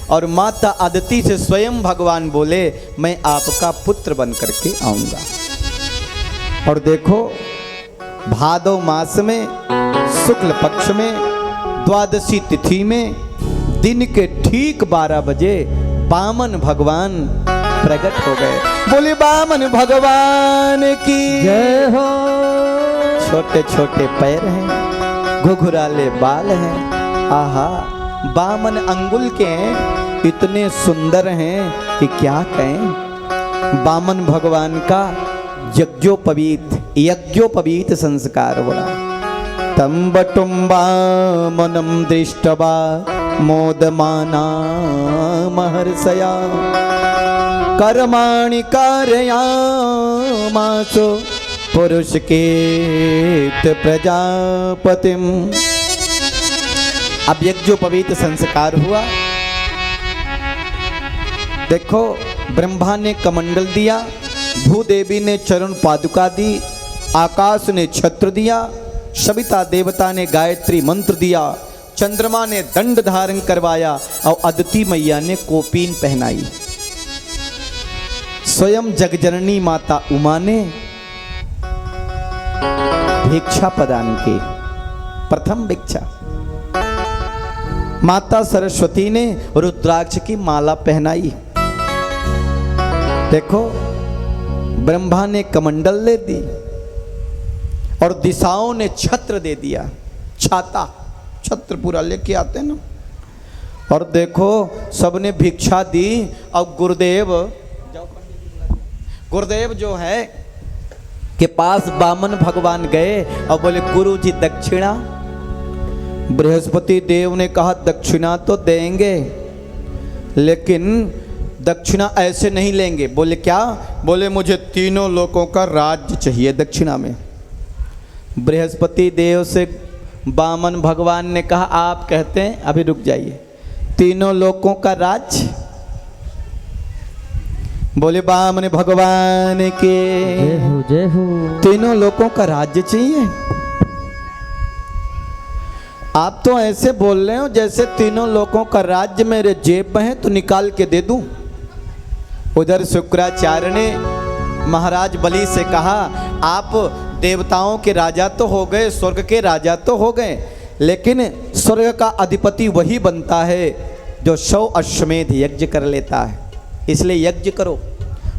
और माता आदिति से स्वयं भगवान बोले मैं आपका पुत्र बन करके आऊंगा। और देखो भादव मास में शुक्ल पक्ष में द्वादशी तिथि में दिन के ठीक 12 बजे वामन भगवान प्रकट हो गए। बोले वामन भगवान की जय हो। छोटे छोटे पैर हैं, घुघराले बाल हैं, आहा वामन अंगुल के हैं, इतने सुंदर हैं कि क्या कहें। वामन भगवान का यज्ञोपवीत संस्कार हुआ। तम बटुम्बा मनम दृष्टवा मोदमाना महर्षया कर्माणि कारयामासो पुरुषकेत प्रजापतिम। अब यज्ञोपवीत संस्कार हुआ। देखो ब्रह्मा ने कमंडल दिया, भूदेवी ने चरण पादुका दी, आकाश ने छत्र दिया, सविता देवता ने गायत्री मंत्र दिया, चंद्रमा ने दंड धारण करवाया और अदिति मैया ने कोपीन पहनाई। स्वयं जगजननी माता उमा ने भिक्षा प्रदान की, प्रथम भिक्षा। माता सरस्वती ने रुद्राक्ष की माला पहनाई। देखो ब्रह्मा ने कमंडल दे दी और दिशाओं ने छत्र दे दिया, छाता छत्र पूरा लेके आते ना। और देखो सबने भिक्षा दी और गुरुदेव जो है के पास वामन भगवान गए और बोले गुरु जी दक्षिणा। बृहस्पति देव ने कहा दक्षिणा तो देंगे लेकिन दक्षिणा ऐसे नहीं लेंगे। बोले क्या? बोले मुझे तीनों लोकों का राज्य चाहिए दक्षिणा में। बृहस्पति देव से वामन भगवान ने कहा आप कहते हैं, अभी रुक जाइए, तीनों लोकों का राज्य? बोले वामन भगवान के जय हो। तीनों लोकों का राज्य चाहिए? आप तो ऐसे बोल रहे हो जैसे तीनों लोकों का राज्य मेरे जेब में है तो निकाल के दे दूं। उधर शुक्राचार्य ने महाराज बलि से कहा आप देवताओं के राजा तो हो गए, स्वर्ग के राजा तो हो गए, लेकिन स्वर्ग का अधिपति वही बनता है जो 100 अश्वमेध यज्ञ कर लेता है। इसलिए यज्ञ करो।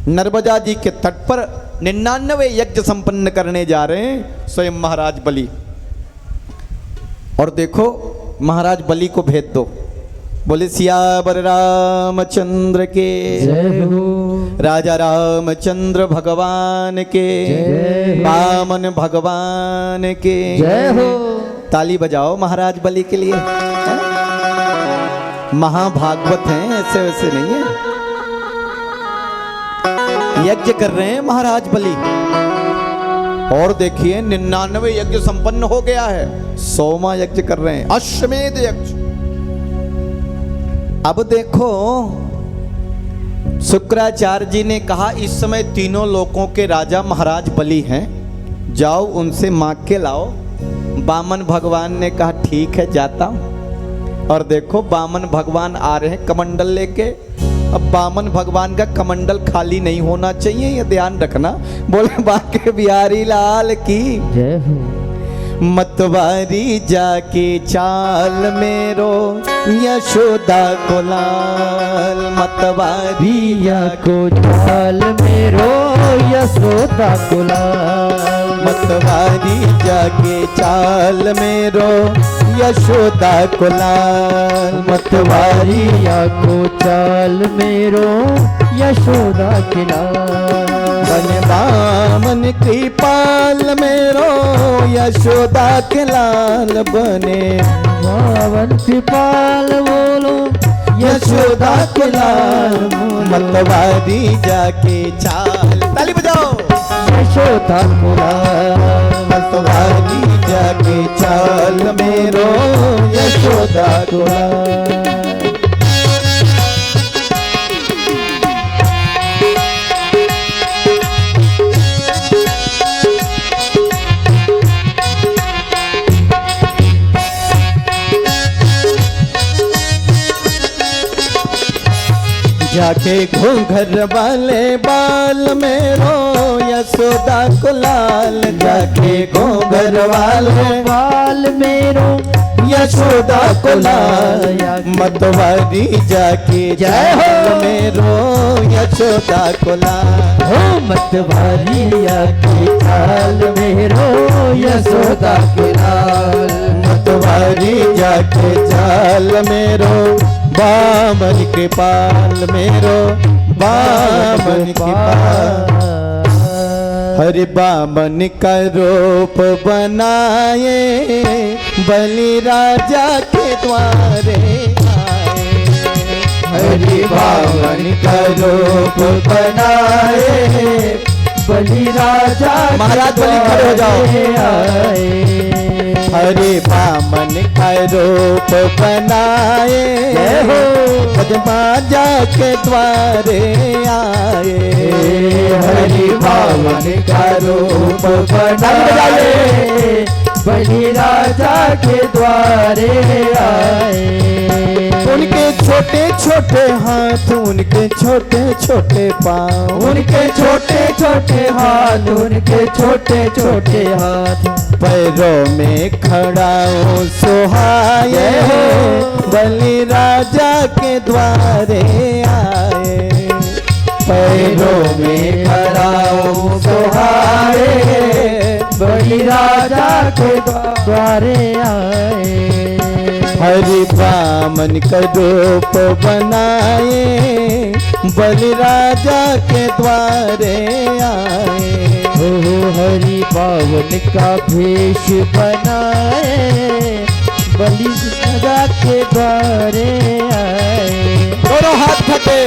नर्मदा जी के तट पर 99 यज्ञ संपन्न करने जा रहे हैं स्वयं महाराज बलि। और देखो महाराज बलि को भेज दो। बोले सियावर रामचंद्र के जय हो। राजा रामचंद्र भगवान के, वामन भगवान के जय हो। ताली बजाओ महाराज बलि के लिए। महाभागवत हैं, ऐसे वैसे नहीं है। यज्ञ कर रहे हैं महाराज बलि। और देखिए 99 यज्ञ संपन्न हो गया है, 100वां यज्ञ कर रहे हैं, अश्वमेध यज्ञ। अब देखो शुक्राचार्य जी ने कहा इस समय तीनों लोकों के राजा महाराज बलि हैं, जाओ उनसे मांग के लाओ। वामन भगवान ने कहा ठीक है जाता हूं। और देखो वामन भगवान आ रहे हैं कमंडल लेके। अब वामन भगवान का कमंडल खाली नहीं होना चाहिए, ये ध्यान रखना। बोले बांके बिहारी लाल की जय हो। मतवारी जाके चाल मेरो यशोदा को लाल, मतवारी को चाल मेरो यशोदा को लाल, मतवारी जाके चाल मेरो यशोदा को लाल। मतवारिया को चाल मेरो यशोदा के लाल। बने बामन कृपाल मेरो यशोदा के लाल बने। बावन कृपाल बोलो यशोदा के लाल मतवारी जाके चाल। ताली बजाओ। यशोदा को लाल। मतवारी जाके चाल मेरो यशोदा को लाल। जाके घूंघर वाले बाल मेरो यशोदा को लाल। जाके घूंघर वाले बाल मेरो यशोदा को लाल। मतवारी जाके जय हो। मेरो यशोदा को लाल। हो मतवारिया के चाल मेरो यशोदा के लाल। मतवारी जाके चाल मेरो बामन कृपाल मेरो बामन कृपाल। हरि बामन का रूप बनाए बलि राजा के द्वारे आए। हरि बामन का रूप बनाए बलि राजा महाराज बलि खड़े हो जाओ। आए। हरि बामन का रूप बनाए पद्माजा के द्वारे आए। हरि बामन का रूप बनाए बलि राजा के द्वारे आए। उनके छोटे छोटे हाथ उनके छोटे छोटे पाँव। उनके छोटे छोटे हाथ उनके छोटे छोटे हाथ। पैरों में खड़ाओ सुहाए बलि राजा के द्वारे आए। पैरों में खड़ाओ सुहाए बलि राजा के द्वारे आए। हरि बामन का रूप बनाए बलि राजा के द्वारे आए। हो हरि बावन का भेष बनाए बलि राजा के द्वारे आए। दोनों हाथ फटे।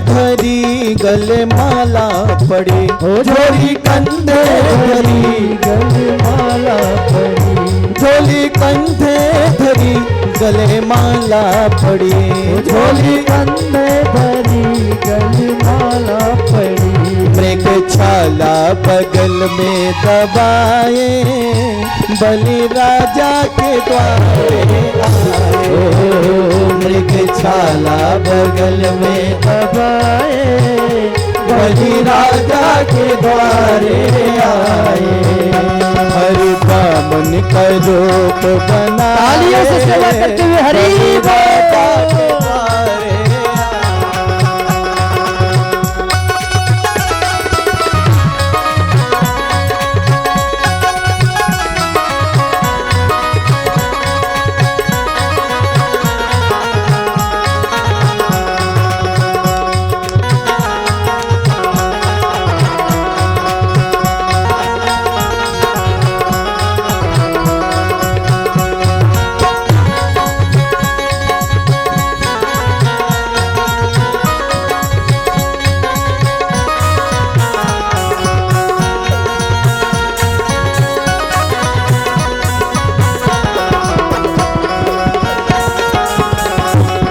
धरी गले माला पड़ी झोली कंधे धरी गले माला पड़ी। झोली कंधे धरी गले माला पड़ी। झोली कंधे धरी गले माला पड़ी। मृग छाला बगल में दबाए बलि राजा के द्वारे आए। मृग छाला बगल में दबाए बलि राजा के द्वारे आए। हरि बामन का रूप बना तालियों से सेवा करते हुए हरि राजा के द्वारे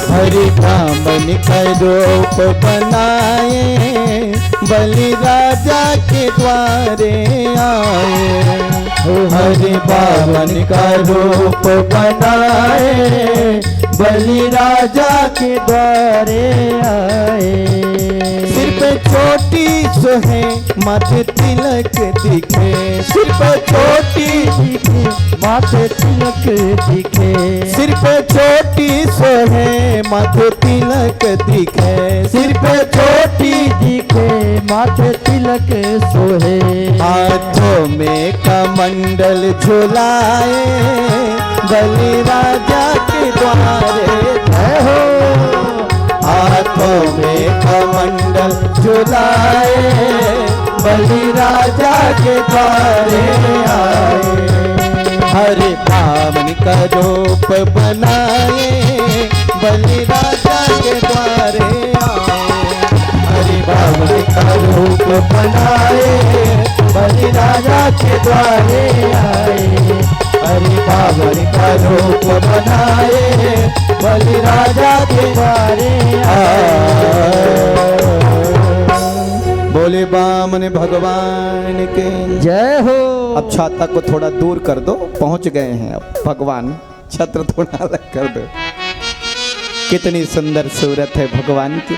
हरि बामन का रूप बनाए बलि राजा के द्वारे आए। हरि बामन का रूप बनाए बलि राजा के द्वारे आए। सिर पे चोटी सोहे माथे तिलक दिखे, सिर पे चोटी दिखे माथे तिलक दिखे, सिर पे चोटी सोहे माथे तिलक दिखे, सिर पे चोटी दिखे माथे तिलक सोहे। हाथों में कमंडल झुलाए बलि राजा के द्वारे जय हो। हाथों में कमंडल झुलाए बलि राजा के द्वारे आए। हरे बामन का रूप बनाए बलि राजा के द्वारे आए। हरे बामन का रूप बनाए बलि राजा के द्वारे आए। हरि बाबर का रूप बनाए बलि राजा के द्वारे आए। बोले बामन भगवान के जय हो। अब छाता को थोड़ा दूर कर दो, पहुंच गए हैं अब भगवान, छत्र थोड़ा अलग कर दो। कितनी सुंदर सूरत है भगवान की।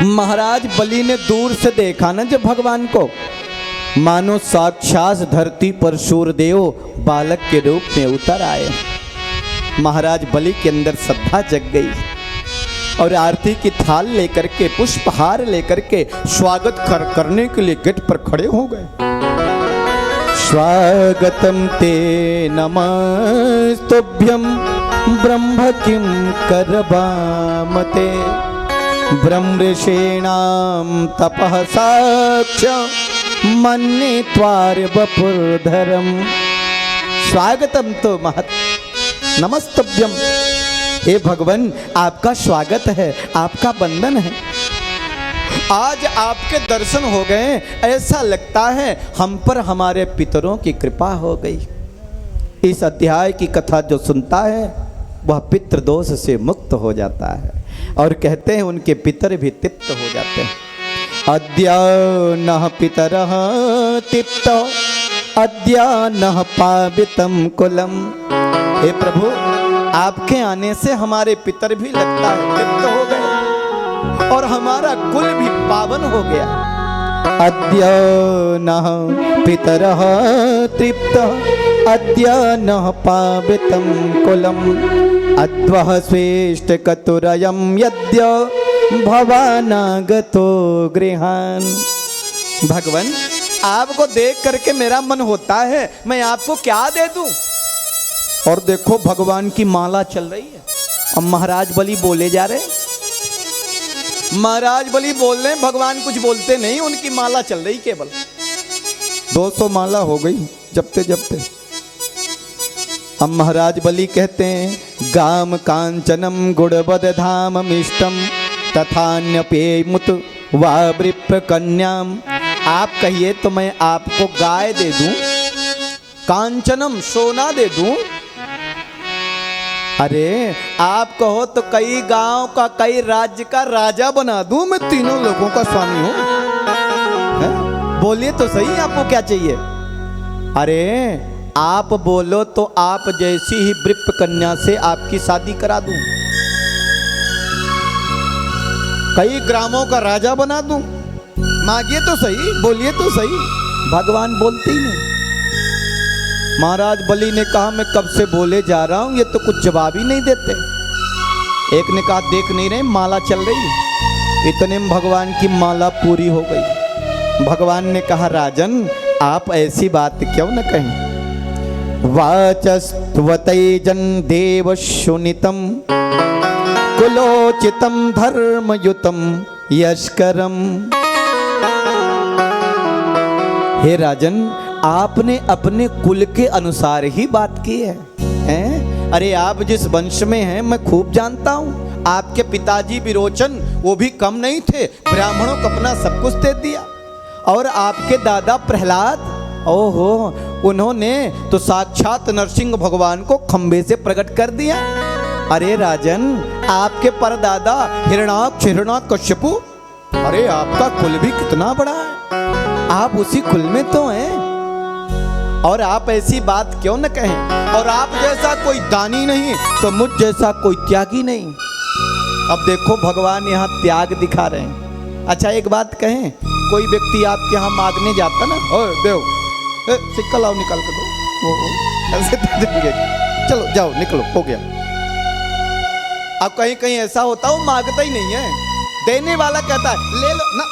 महाराज बलि ने दूर से देखा ना जब भगवान को, मानो साक्षात धरती पर सूर्यदेव बालक के रूप में उतर आए। महाराज बलि के अंदर श्रद्धा जग गई और आरती की थाल लेकर के, पुष्पहार लेकर के स्वागत करने के लिए गेट पर खड़े हो गए। स्वागतम ते नमस्तुभ्यं ब्रह्म किं करवामते, ब्रह्मऋषीणां तपः साक्ष्य मन्ये त्वार वपुर्धरम। स्वागतम तो महत, नमस्तभ्यम, हे भगवान आपका स्वागत है, आपका वंदन है। आज आपके दर्शन हो गए, ऐसा लगता है हम पर हमारे पितरों की कृपा हो गई। इस अध्याय की कथा जो सुनता है वह पितृदोष से मुक्त हो जाता है और कहते हैं उनके पितर भी तृप्त हो जाते हैं। अद्य नः पितरः तृप्त अद्य नः पावितं कुलम। हे प्रभु आपके आने से हमारे पितर भी लगता है तृप्त हो गए और हमारा कुल भी पावन हो गया। अद्य नः पितरः तृप्त अद्य नः पावितं कुलम, अद्वः स्वेष्ट कतुरयं यद्य भवानागतो गृहान। भगवान आपको देख करके मेरा मन होता है मैं आपको क्या दे दूं। और देखो भगवान की माला चल रही है। अब महाराज बलि बोले जा रहे, महाराज बलि बोल रहे, भगवान कुछ बोलते नहीं, उनकी माला चल रही केवल। 200 माला हो गई जपते जपते। अब महाराज बलि कहते हैं गाम कांचनम गुड़बद धाम मिष्टम तथान्यपेमुत वावृप्र कन्याम। आप कहिए तो मैं आपको गाय दे दूं, कांचनम सोना दे दूं। अरे आप कहो तो कई गांव का, कई राज्य का राजा बना दूं, मैं तीनों लोगों का स्वामी हूं। बोलिए तो सही आपको क्या चाहिए। अरे आप बोलो तो आप जैसी ही वृप्र कन्या से आपकी शादी करा दूं, कई ग्रामों का राजा बना दूं। मांगिए तो सही, बोलिए तो सही। भगवान बोलते ही नहीं। महाराज बलि ने कहा मैं कब से बोले जा रहा हूं, ये तो कुछ जवाब ही नहीं देते। एक ने कहा देख नहीं रहे माला चल रही है। इतने में भगवान की माला पूरी हो गई। भगवान ने कहा राजन आप ऐसी बात क्यों न कहें। वाचस्त्वतैजन देव शुनितम कुलोचितम धर्मयुतम यशकरम। हे राजन आपने अपने कुल के अनुसार ही बात की है, हैं? अरे आप जिस वंश में हैं मैं खूब जानता हूं। आपके पिताजी विरोचन वो भी कम नहीं थे, ब्राह्मणों को अपना सब कुछ दे दिया। और आपके दादा प्रहलाद, ओहो, उन्होंने तो साक्षात नरसिंह भगवान को खंबे से प्रकट कर दिया। अरे राजन आपके परदादा हिरण्याकश्यपु, अरे आपका कुल भी कितना बड़ा है, आप उसी कुल में तो हैं। और आप ऐसी बात क्यों न कहें। और आप जैसा कोई दानी नहीं तो मुझ जैसा कोई त्यागी नहीं। अब देखो भगवान यहाँ त्याग दिखा रहे हैं। अच्छा एक बात कहें, कोई व्यक्ति आपके यहाँ मांगने जाता ना, ओ देव सिक्का लाओ निकाल कर दो, वो ऐसे दे देंगे, चलो जाओ निकलो हो गया। अब कहीं कहीं ऐसा होता वो मांगता ही नहीं है, देने वाला कहता है ले लो ना,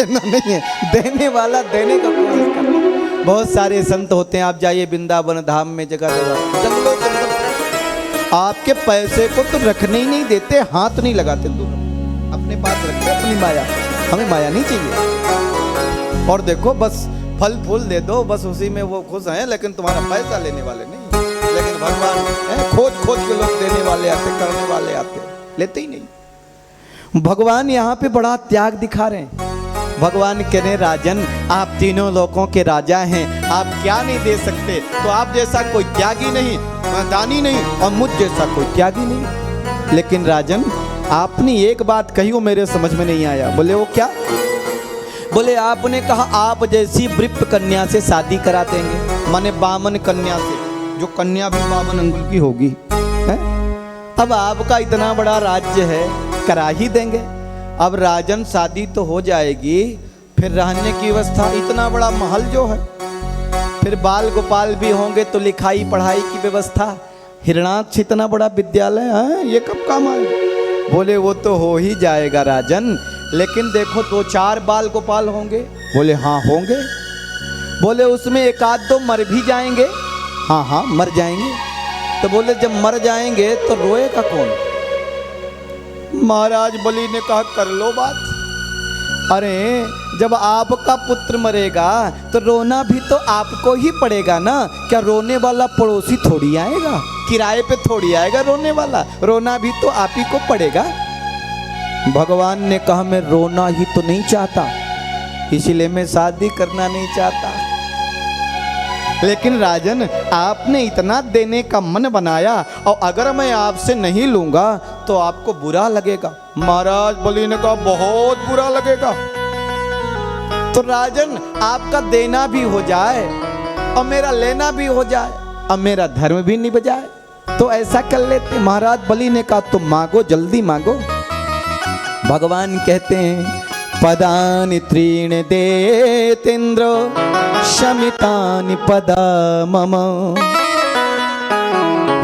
ना नहीं है, देने वाला देने का कोशिश करता है। बहुत सारे संत होते हैं, आप जाइए वृंदावन धाम में, जगह जगह जंगलों जंगल, आपके पैसे को तो रखने ही नहीं देते, हाथ नहीं लगाते, दूर अपने पास रखते अपनी माया, हमें माया नहीं चाहिए। और देखो बस फल फूल दे दो, बस उसी में वो खुश हैं, लेकिन तुम्हारा पैसा लेने वाले नहीं। लेकिन भगवान खोज खोज के लोग देने वाले आते, करने वाले आते, लेते ही नहीं। भगवान यहाँ पे बड़ा त्याग दिखा रहे हैं। भगवान कह रहे राजन आप तीनों लोकों के राजा हैं, आप क्या नहीं दे सकते, तो आप जैसा कोई त्यागी नहीं, दानी नहीं, और मुझ जैसा कोई त्यागी नहीं। लेकिन राजन आपने एक बात कही वो मेरे समझ में नहीं आया। बोले वो क्या? बोले आपने कहा आप जैसी वृप्प कन्या से शादी करा देंगे, माने बामन कन्या से, जो कन्या भी 52 अंगुल की होगी है? अब आपका इतना बड़ा राज्य है, करा ही देंगे। अब राजन शादी तो हो जाएगी, फिर रहने की व्यवस्था, इतना बड़ा महल जो है, फिर बाल गोपाल भी होंगे तो लिखाई पढ़ाई की व्यवस्था, हिरणाक्ष इतना बड़ा विद्यालय है, ये कब काम आए? बोले वो तो हो ही जाएगा राजन, लेकिन देखो 2-4 बाल गोपाल होंगे। बोले हाँ होंगे। बोले उसमें एक आध दो मर भी जाएंगे। हाँ हाँ मर जाएंगे। तो बोले जब मर जाएंगे तो रोएगा कौन? महाराज बलि ने कहा कर लो बात। अरे जब आपका पुत्र मरेगा तो रोना भी तो आपको ही पड़ेगा ना, क्या रोने वाला पड़ोसी थोड़ी आएगा, किराए पे थोड़ी आएगा रोने वाला, रोना भी तो आप ही को पड़ेगा। भगवान ने कहा मैं रोना ही तो नहीं चाहता, इसलिए मैं शादी करना नहीं चाहता। लेकिन राजन आपने इतना देने का मन बनाया, और अगर मैं आपसे नहीं लूंगा तो आपको बुरा लगेगा। महाराज बलि ने कहा बहुत बुरा लगेगा। तो राजन आपका देना भी हो जाए और मेरा लेना भी हो जाए और मेरा धर्म भी निभ जाए, तो ऐसा कर लेते। महाराज बलि ने कहा तुम मांगो, जल्दी मांगो। भगवान कहते हैं पदानि त्रीण देतेन्द्र शमितानि पदा मम।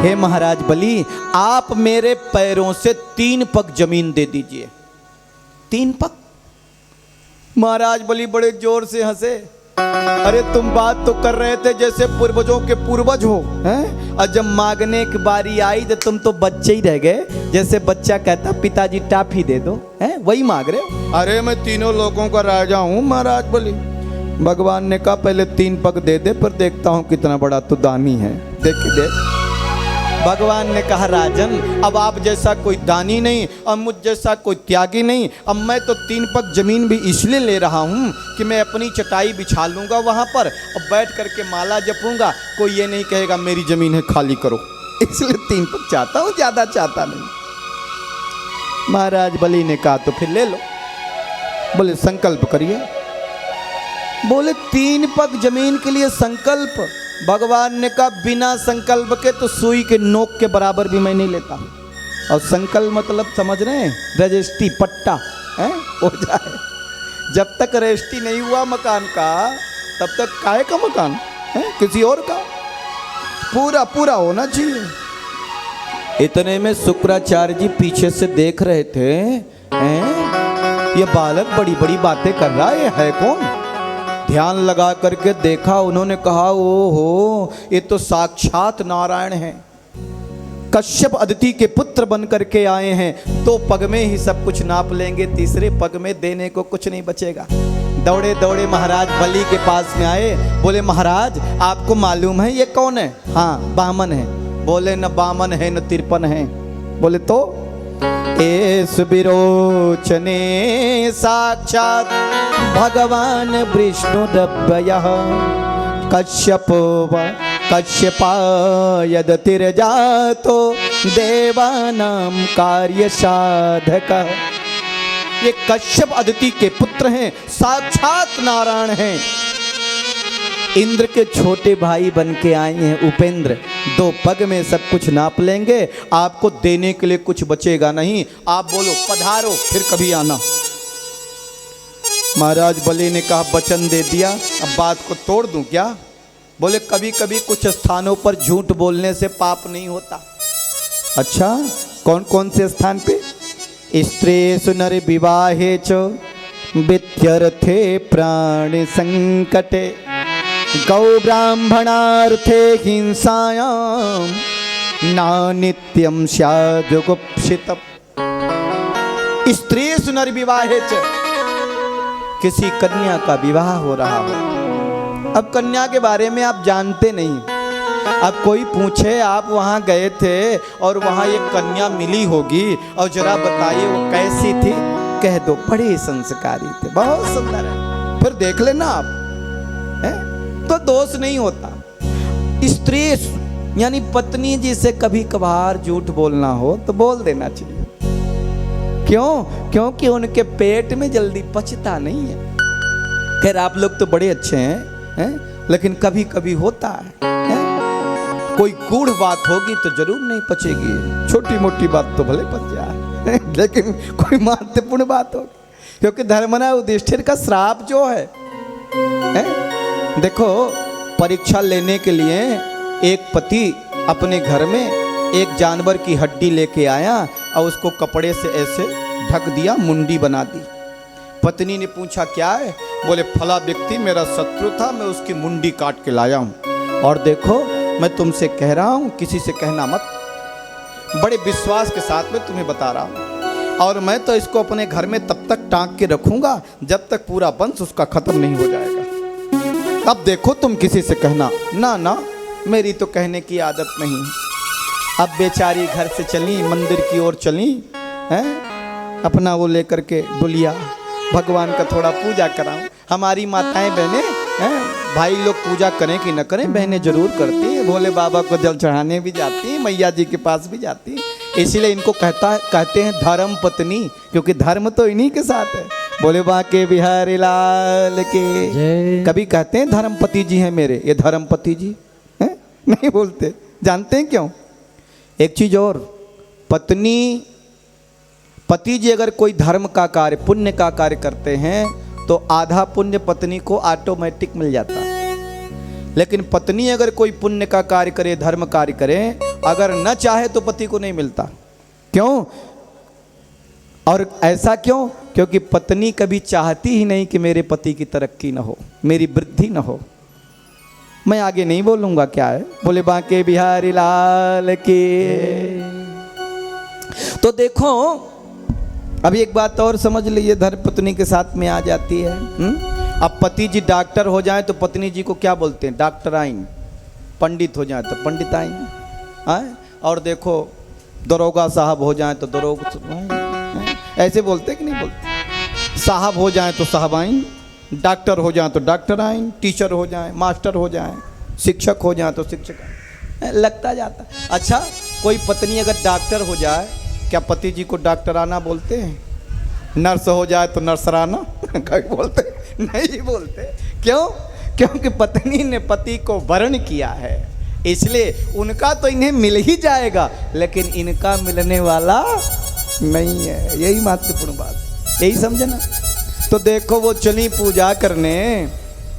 हे महाराज बलि आप मेरे पैरों से 3 पग जमीन दे दीजिए। 3 पग? महाराज बलि बड़े जोर से हंसे। अरे तुम बात तो कर रहे थे जैसे पूर्वजों के पूर्वज हो हैं, और जब मांगने की बारी आई तो तुम तो बच्चे ही रह गए, जैसे बच्चा कहता पिताजी टाफी दे दो, हैं वही मांग रहे हो। अरे मैं तीनों लोगों का राजा हूँ महाराज बलि। भगवान ने कहा पहले 3 पग दे दे, पर देखता हूँ कितना बड़ा तू दानी है, देख। भगवान ने कहा राजन अब आप जैसा कोई दानी नहीं और मुझ जैसा कोई त्यागी नहीं, अब मैं तो 3 पग जमीन भी इसलिए ले रहा हूँ कि मैं अपनी चटाई बिछा लूँगा वहाँ पर और बैठ करके माला जपूंगा, कोई ये नहीं कहेगा मेरी जमीन है खाली करो, इसलिए 3 पग चाहता हूँ, ज़्यादा चाहता नहीं। महाराज बलि ने कहा तो फिर ले लो। बोले संकल्प करिए। बोले 3 पग जमीन के लिए संकल्प? भगवान ने कहा बिना संकल्प के तो सुई के नोक के बराबर भी मैं नहीं लेता। और संकल्प मतलब समझ रहे हैं, रजिस्ट्री पट्टा है हो जाए। जब तक रजिस्ट्री नहीं हुआ मकान का तब तक काहे का मकान है, किसी और का पूरा पूरा होना चाहिए। इतने में शुक्राचार्य जी पीछे से देख रहे थे, हैं ये बालक बड़ी बड़ी बातें कर रहा है कौन? ध्यान लगा करके देखा, उन्होंने कहा ओहो ये तो साक्षात नारायण हैं, कश्यप अदिति के पुत्र बन करके आए हैं। 2 पग में ही सब कुछ नाप लेंगे, तीसरे पग में देने को कुछ नहीं बचेगा। दौड़े दौड़े महाराज बलि के पास में आए। बोले महाराज आपको मालूम है ये कौन है? हाँ बामन है। बोले न बामन है न तिरपन है। बोले तो एस विरोचने साक्षात भगवान विष्णु दब्बयः कश्यपायद तिरजातो देवानां कार्य साधकः। ये कश्यप अदिति के पुत्र हैं, साक्षात नारायण हैं। इंद्र के छोटे भाई बन के आए हैं उपेंद्र, 2 पग में सब कुछ नाप लेंगे, आपको देने के लिए कुछ बचेगा नहीं। आप बोलो पधारो, फिर कभी आना। महाराज बलि ने कहा वचन दे दिया, अब बात को तोड़ दूं क्या? बोले कभी कभी कुछ स्थानों पर झूठ बोलने से पाप नहीं होता। अच्छा, कौन कौन से स्थान पे? स्त्रीषु नर विवाहे च विद्यर्थे प्राण संकटे गौ ब्राह्मणार्थे हिंसायां ना नित्यं स्याद् गुप्सितम्। स्त्रीषु नर विवाहे च, किसी कन्या का विवाह हो रहा हो। अब कन्या के बारे में आप जानते नहीं, अब कोई पूछे आप वहां गए थे और वहां एक कन्या मिली होगी और जरा बताइए वो कैसी थी, कह दो बड़ी संस्कारी थे, बहुत सुंदर है, फिर देख लेना आप, है? तो दोष नहीं होता। स्त्री यानी पत्नी जी से कभी कभार झूठ बोलना हो तो बोल देना चाहिए। क्यों? क्योंकि उनके पेट में जल्दी पचता नहीं है। खैर आप लोग तो बड़े अच्छे हैं? लेकिन कभी कभी होता है? कोई गूढ़ बात होगी तो जरूर नहीं पचेगी, छोटी मोटी बात तो भले पच जाए लेकिन कोई महत्वपूर्ण बात होगी, क्योंकि धर्मना युधिष्ठिर का श्राप जो है? देखो, परीक्षा लेने के लिए एक पति अपने घर में एक जानवर की हड्डी लेके आया और उसको कपड़े से ऐसे ढक दिया, मुंडी बना दी। पत्नी ने पूछा क्या है? बोले फला व्यक्ति मेरा शत्रु था, मैं उसकी मुंडी काट के लाया हूँ, और देखो मैं तुमसे कह रहा हूँ किसी से कहना मत, बड़े विश्वास के साथ में तुम्हें बता रहा हूँ, और मैं तो इसको अपने घर में तब तक टांग के रखूंगा जब तक पूरा वंश उसका खत्म नहीं हो जाएगा। अब देखो तुम किसी से कहना। ना ना, मेरी तो कहने की आदत नहीं। अब बेचारी घर से चली, मंदिर की ओर चली, हैं? अपना वो लेकर के डुलिया, भगवान का थोड़ा पूजा कराऊं। हमारी माताएं बहनें हैं, भाई लोग पूजा करें कि न करें, बहनें जरूर करती हैं, भोले बाबा को जल चढ़ाने भी जाती हैं, मैया जी के पास भी जाती हैं। इसीलिए इनको कहते हैं धर्म पत्नी, क्योंकि धर्म तो इन्हीं के साथ है। बोले बाके बिहारी लाल के। कभी कहते हैं धर्मपति जी हैं मेरे, ये धर्मपति जी हैं? नहीं बोलते। जानते हैं क्यों? एक चीज और, पति जी अगर कोई धर्म का कार्य, पुण्य का कार्य करते हैं तो आधा पुण्य पत्नी को ऑटोमेटिक मिल जाता है। लेकिन पत्नी अगर कोई पुण्य का कार्य करे, धर्म कार्य करे, अगर न चाहे तो पति को नहीं मिलता। क्यों? और ऐसा क्यों? क्योंकि पत्नी कभी चाहती ही नहीं कि मेरे पति की तरक्की न हो, मेरी वृद्धि न हो। मैं आगे नहीं बोलूंगा क्या है। बोले बांके बिहारी लाल के। तो देखो, अभी एक बात और समझ लीजिए, धर्म पत्नी के साथ में आ जाती है। अब पति जी डॉक्टर हो जाए तो पत्नी जी को क्या बोलते हैं? डॉक्टराइन। पंडित हो जाए तो पंडिताइन। और देखो, दरोगा साहब हो जाए तो दरोगा, ऐसे बोलते कि नहीं बोलते? साहब हो जाए तो साहबाइन, डॉक्टर हो जाए तो डॉक्टर आइन, टीचर हो जाए, मास्टर हो जाए, शिक्षक हो जाए तो शिक्षक, लगता जाता। अच्छा, कोई पत्नी अगर डॉक्टर हो जाए, क्या पति जी को डॉक्टराना बोलते हैं? नर्स हो जाए तो नर्सराना बोलते? नहीं बोलते। क्यों? क्योंकि पत्नी ने पति को वर्ण किया है, इसलिए उनका तो इन्हें मिल ही जाएगा, लेकिन इनका मिलने वाला नहीं है। यही महत्वपूर्ण बात, यही समझना। तो देखो, वो चली पूजा करने,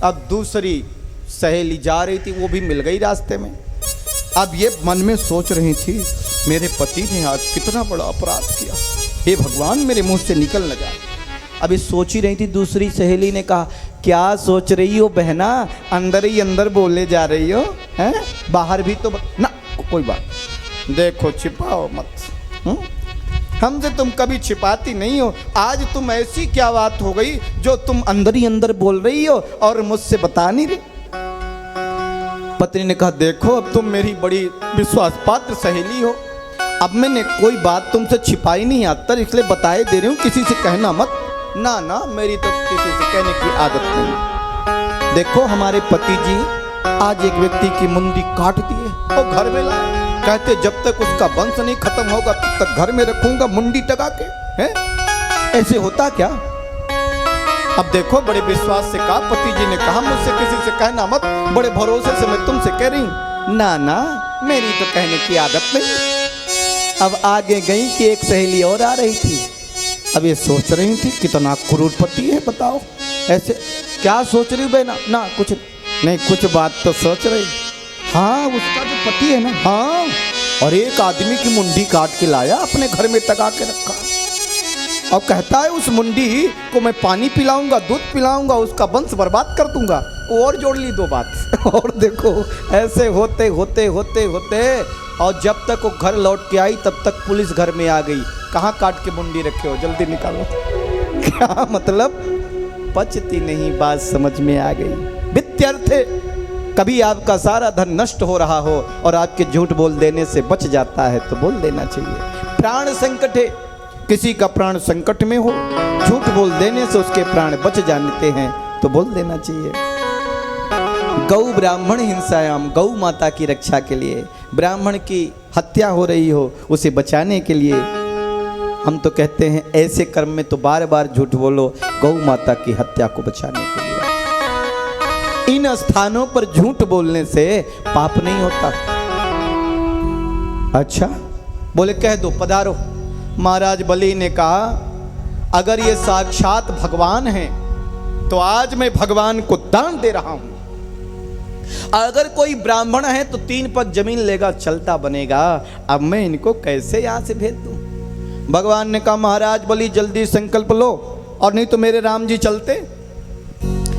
अब दूसरी सहेली जा रही थी, वो भी मिल गई रास्ते में। अब ये मन में सोच रही थी, मेरे पति ने आज कितना बड़ा अपराध किया, हे भगवान मेरे मुंह से निकल न जाए। अभी सोच ही रही थी, दूसरी सहेली ने कहा, क्या सोच रही हो बहना, अंदर ही अंदर बोले जा रही हो, हैं? बाहर भी तो ना कोई बात, देखो छिपाओ मत, हमसे तुम कभी छिपाती नहीं हो, आज तुम ऐसी क्या बात हो गई जो तुम अंदर ही अंदर बोल रही हो और मुझसे बता नहीं रही। पत्नी ने कहा, देखो अब तुम मेरी बड़ी विश्वास पात्र सहेली हो, अब मैंने कोई बात तुमसे छिपाई नहीं आता, इसलिए बताए दे रही हूँ, किसी से कहना मत। ना ना, मेरी तो किसी से कहने की आदत नहीं। देखो, हमारे पति जी आज एक व्यक्ति की मुंडी काट दिए और घर में लाए, कहते जब तक उसका वंश नहीं खत्म होगा तब तक घर में रखूंगा मुंडी टका के। हैं? ऐसे होता क्या? अब देखो बड़े विश्वास से कहा, पति जी ने कहा मुझसे किसी से कहना मत, बड़े भरोसे से मैं तुमसे कह रही हूं। ना ना, मेरी तो कहने की आदत नहीं। अब आगे गई कि एक सहेली और आ रही थी। अब ये सोच रही थी कितना करोड़पति है, बताओ ऐसे क्या सोच रही बहना? ना कुछ नहीं, कुछ बात तो सोच रही। हाँ, उसका जो पति है ना, हाँ, और एक आदमी की मुंडी काट के लाया, अपने घर में टका के रखा, और कहता है उस मुंडी को मैं पानी पिलाऊंगा, दूध पिलाऊंगा, उसका वंश बर्बाद कर दूंगा। और जोड़ ली दो बात। और देखो ऐसे होते होते होते होते, और जब तक वो घर लौट के आई तब तक पुलिस घर में आ गई। कहाँ काट के मुंडी रखे हो, जल्दी निकालो। क्या मतलब? पचती नहीं बात समझ में आ गई। वित्यर्थे, कभी आपका सारा धन नष्ट हो रहा हो और आपके झूठ बोल देने से बच जाता है तो बोल देना चाहिए। प्राण संकट है, किसी का प्राण संकट में हो, झूठ बोल देने से उसके प्राण बच जाते हैं तो बोल देना चाहिए। गौ ब्राह्मण हिंसायाम, गौ माता की रक्षा के लिए, ब्राह्मण की हत्या हो रही हो उसे बचाने के लिए हम तो कहते हैं ऐसे कर्म में तो बार बार झूठ बोलो, गौ माता की हत्या को बचाने के लिए। इन स्थानों पर झूठ बोलने से पाप नहीं होता। अच्छा, बोले कह दो पधारो। महाराज बलि ने कहा अगर ये साक्षात भगवान हैं तो आज मैं भगवान को दान दे रहा हूं। अगर कोई ब्राह्मण है तो 3 पग जमीन लेगा, चलता बनेगा। अब मैं इनको कैसे यहां से भेज दूं? भगवान ने कहा महाराज बलि जल्दी संकल्प लो, और नहीं तो मेरे राम जी चलते।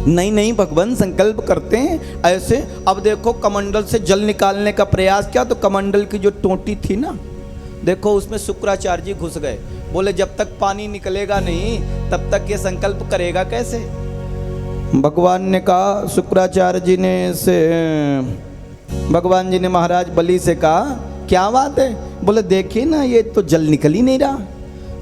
नहीं नहीं भगवान संकल्प करते हैं ऐसे। अब देखो कमंडल से जल निकालने का प्रयास किया तो कमंडल की जो टोटी थी ना, देखो उसमें शुक्राचार्य जी घुस गए। बोले जब तक पानी निकलेगा नहीं तब तक ये संकल्प करेगा कैसे? भगवान ने कहा, शुक्राचार्य जी ने से भगवान जी ने महाराज बलि से कहा क्या बात है? बोले देखिए ना ये तो जल निकल ही नहीं रहा।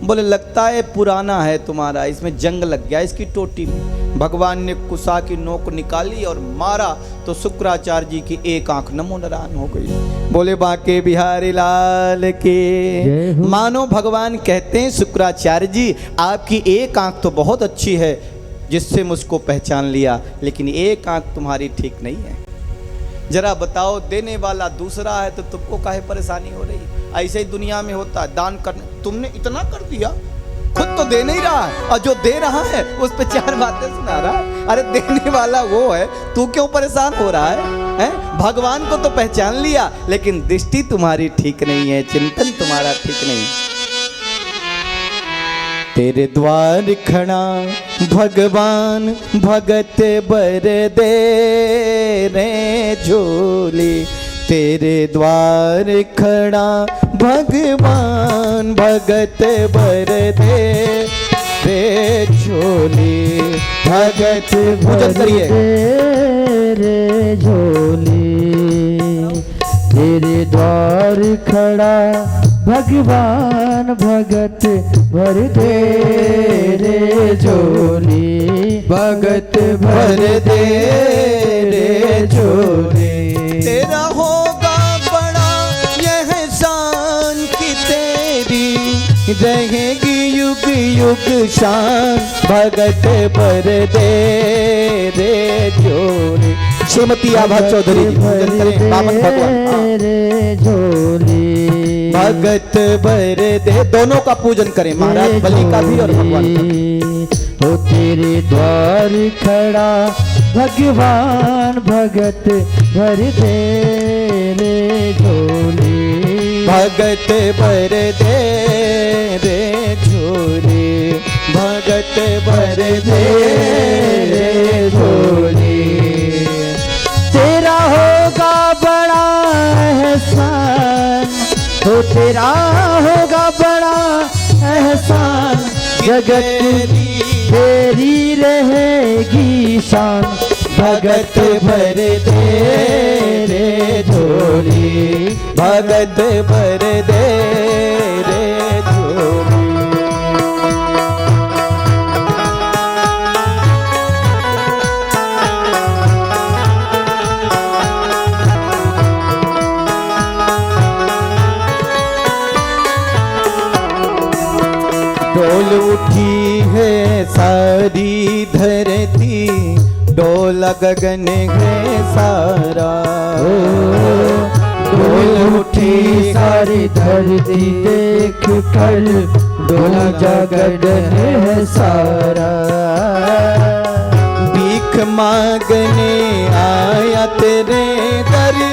बोले लगता है पुराना है तुम्हारा, इसमें जंग लग गया इसकी टोटी में। भगवान ने कुसा की नोक निकाली और मारा तो शुक्राचार्य जी की एक आंख नमोनरान हो गई। बोले बांके बिहारी लाल के। मानो भगवान कहते हैं शुक्राचार्य जी आपकी एक आंख तो बहुत अच्छी है जिससे मुझको पहचान लिया, लेकिन एक आंख तुम्हारी ठीक नहीं है। जरा बताओ देने वाला दूसरा है तो तुमको काहे परेशानी हो रही? ऐसे ही दुनिया में होता है, दान करने तुमने इतना कर दिया, खुद तो दे नहीं रहा है और जो दे रहा है उस पे 4 बातें सुना रहा है। अरे देने वाला वो है, तू क्यों परेशान हो रहा है? भगवान को तो पहचान लिया लेकिन दृष्टि तुम्हारी ठीक नहीं है, चिंतन तुम्हारा ठीक नहीं है। तेरे द्वार खड़ा भगवान भगत बर दे रे झोली, तेरे द्वार खड़ा भगवान भगत बर दे रे झोली, भगत भर दे रे झोली, तेरे द्वार खड़ा भगवान भगत भर दे रे झोली, भगत भर दे रे झोली। तेरा होगा बड़ा यह शान की तेरी रहेगी युग युग शान, भगत भर दे रे झोली। श्रीमती आभा चौधरी जी बामन भगवान रे झोली, भगत भर दे। दोनों का पूजन करें, महाराज बलि का भी और भगवान का। हो तेरे द्वार खड़ा भगवान भगत भर दे रे झोली, भगत भर दे रे झोली, भगत भर दे रे झोली। तेरा होगा बड़ा एहसान, तो तेरा होगा बड़ा एहसान, जगत तेरी रहेगी शान, भगत भर दे रे झोली, भगत भर दे रे झोली। डोल उठी है सारी धरती, डोला गगन है सारा। डोल उठी सारी धरती देख कर, डोला गगन है सारा। भीख मांगने आया तेरे दर,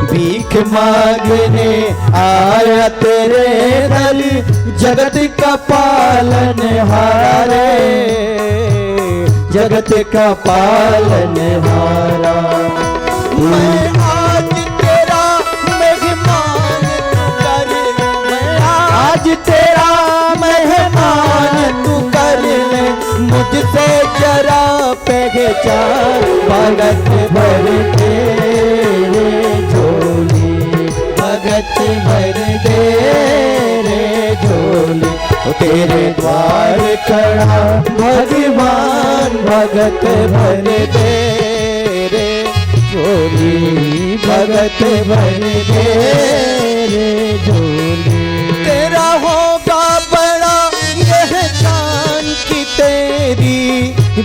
भीख मांगने आया तेरे दर, जगत का पालन हारे, जगत का पालन हारा। मैं आज तेरा मेहमान तू कर, मैं आज तेरा मेहमान तू कर ले, मुझसे जरा पहचान। भगत भर तेरे झोली, भगत भर तेरे झोली, तेरे द्वार खड़ा भगवान, भगत भर तेरे झोली, भगत भर तेरे झोली। तेरा होगा बड़ा यह शान की तेरी,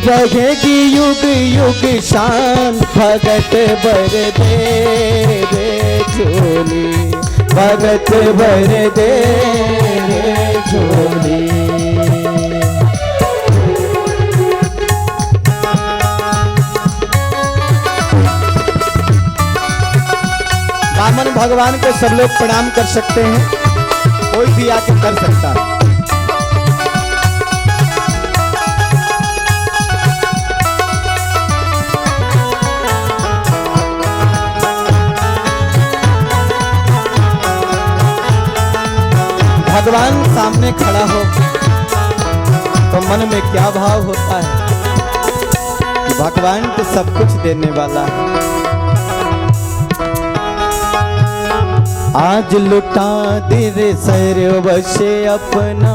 रहेगी युग युग शान। भगत भर तेरे झोली, भगत भर तेरे झोली। वामन भगवान को सब लोग प्रणाम कर सकते हैं, कोई भी आके कर सकता है। भगवान सामने खड़ा हो तो मन में क्या भाव होता है कि भगवान तो सब कुछ देने वाला है। आज लुटा दे रे सर्वस्व अपना,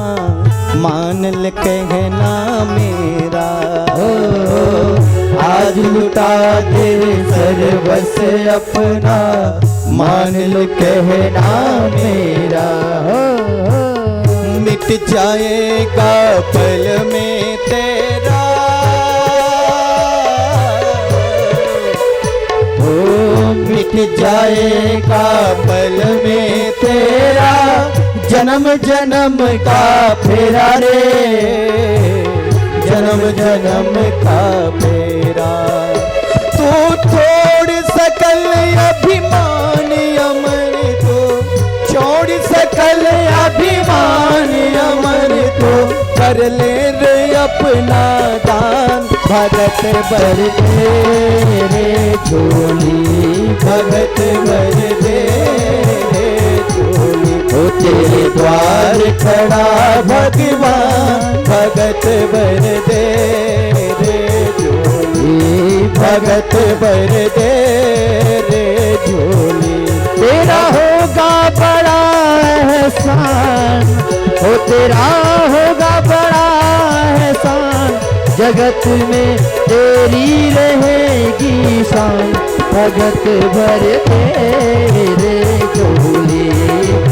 मान ले कहना मेरा। आज लुटा दे रे सर्वस्व अपना, मान ले कहना मेरा। मिट जाएगा पल में तेरा, मिट जाएगा पल में तेरा, जन्म जन्म का फेरा रे, जन्म जन्म का फेरा। तू छोड़ सकल अभिमान अमर को, छोड़ सकल अभिमान अमर को, कर ले रे अपना दान। भगत भर तेरे झोली, भगत भर तेरे झोली, ओ तेरे द्वार खड़ा भगवान। भगत भर तेरे झोली, भगत भर तेरे झोली। तेरा होगा बड़ा एहसान, ओ तेरा होगा बड़ा एहसान, जगत में तेरी रहेगी शान। भगत भर तेरे झोली,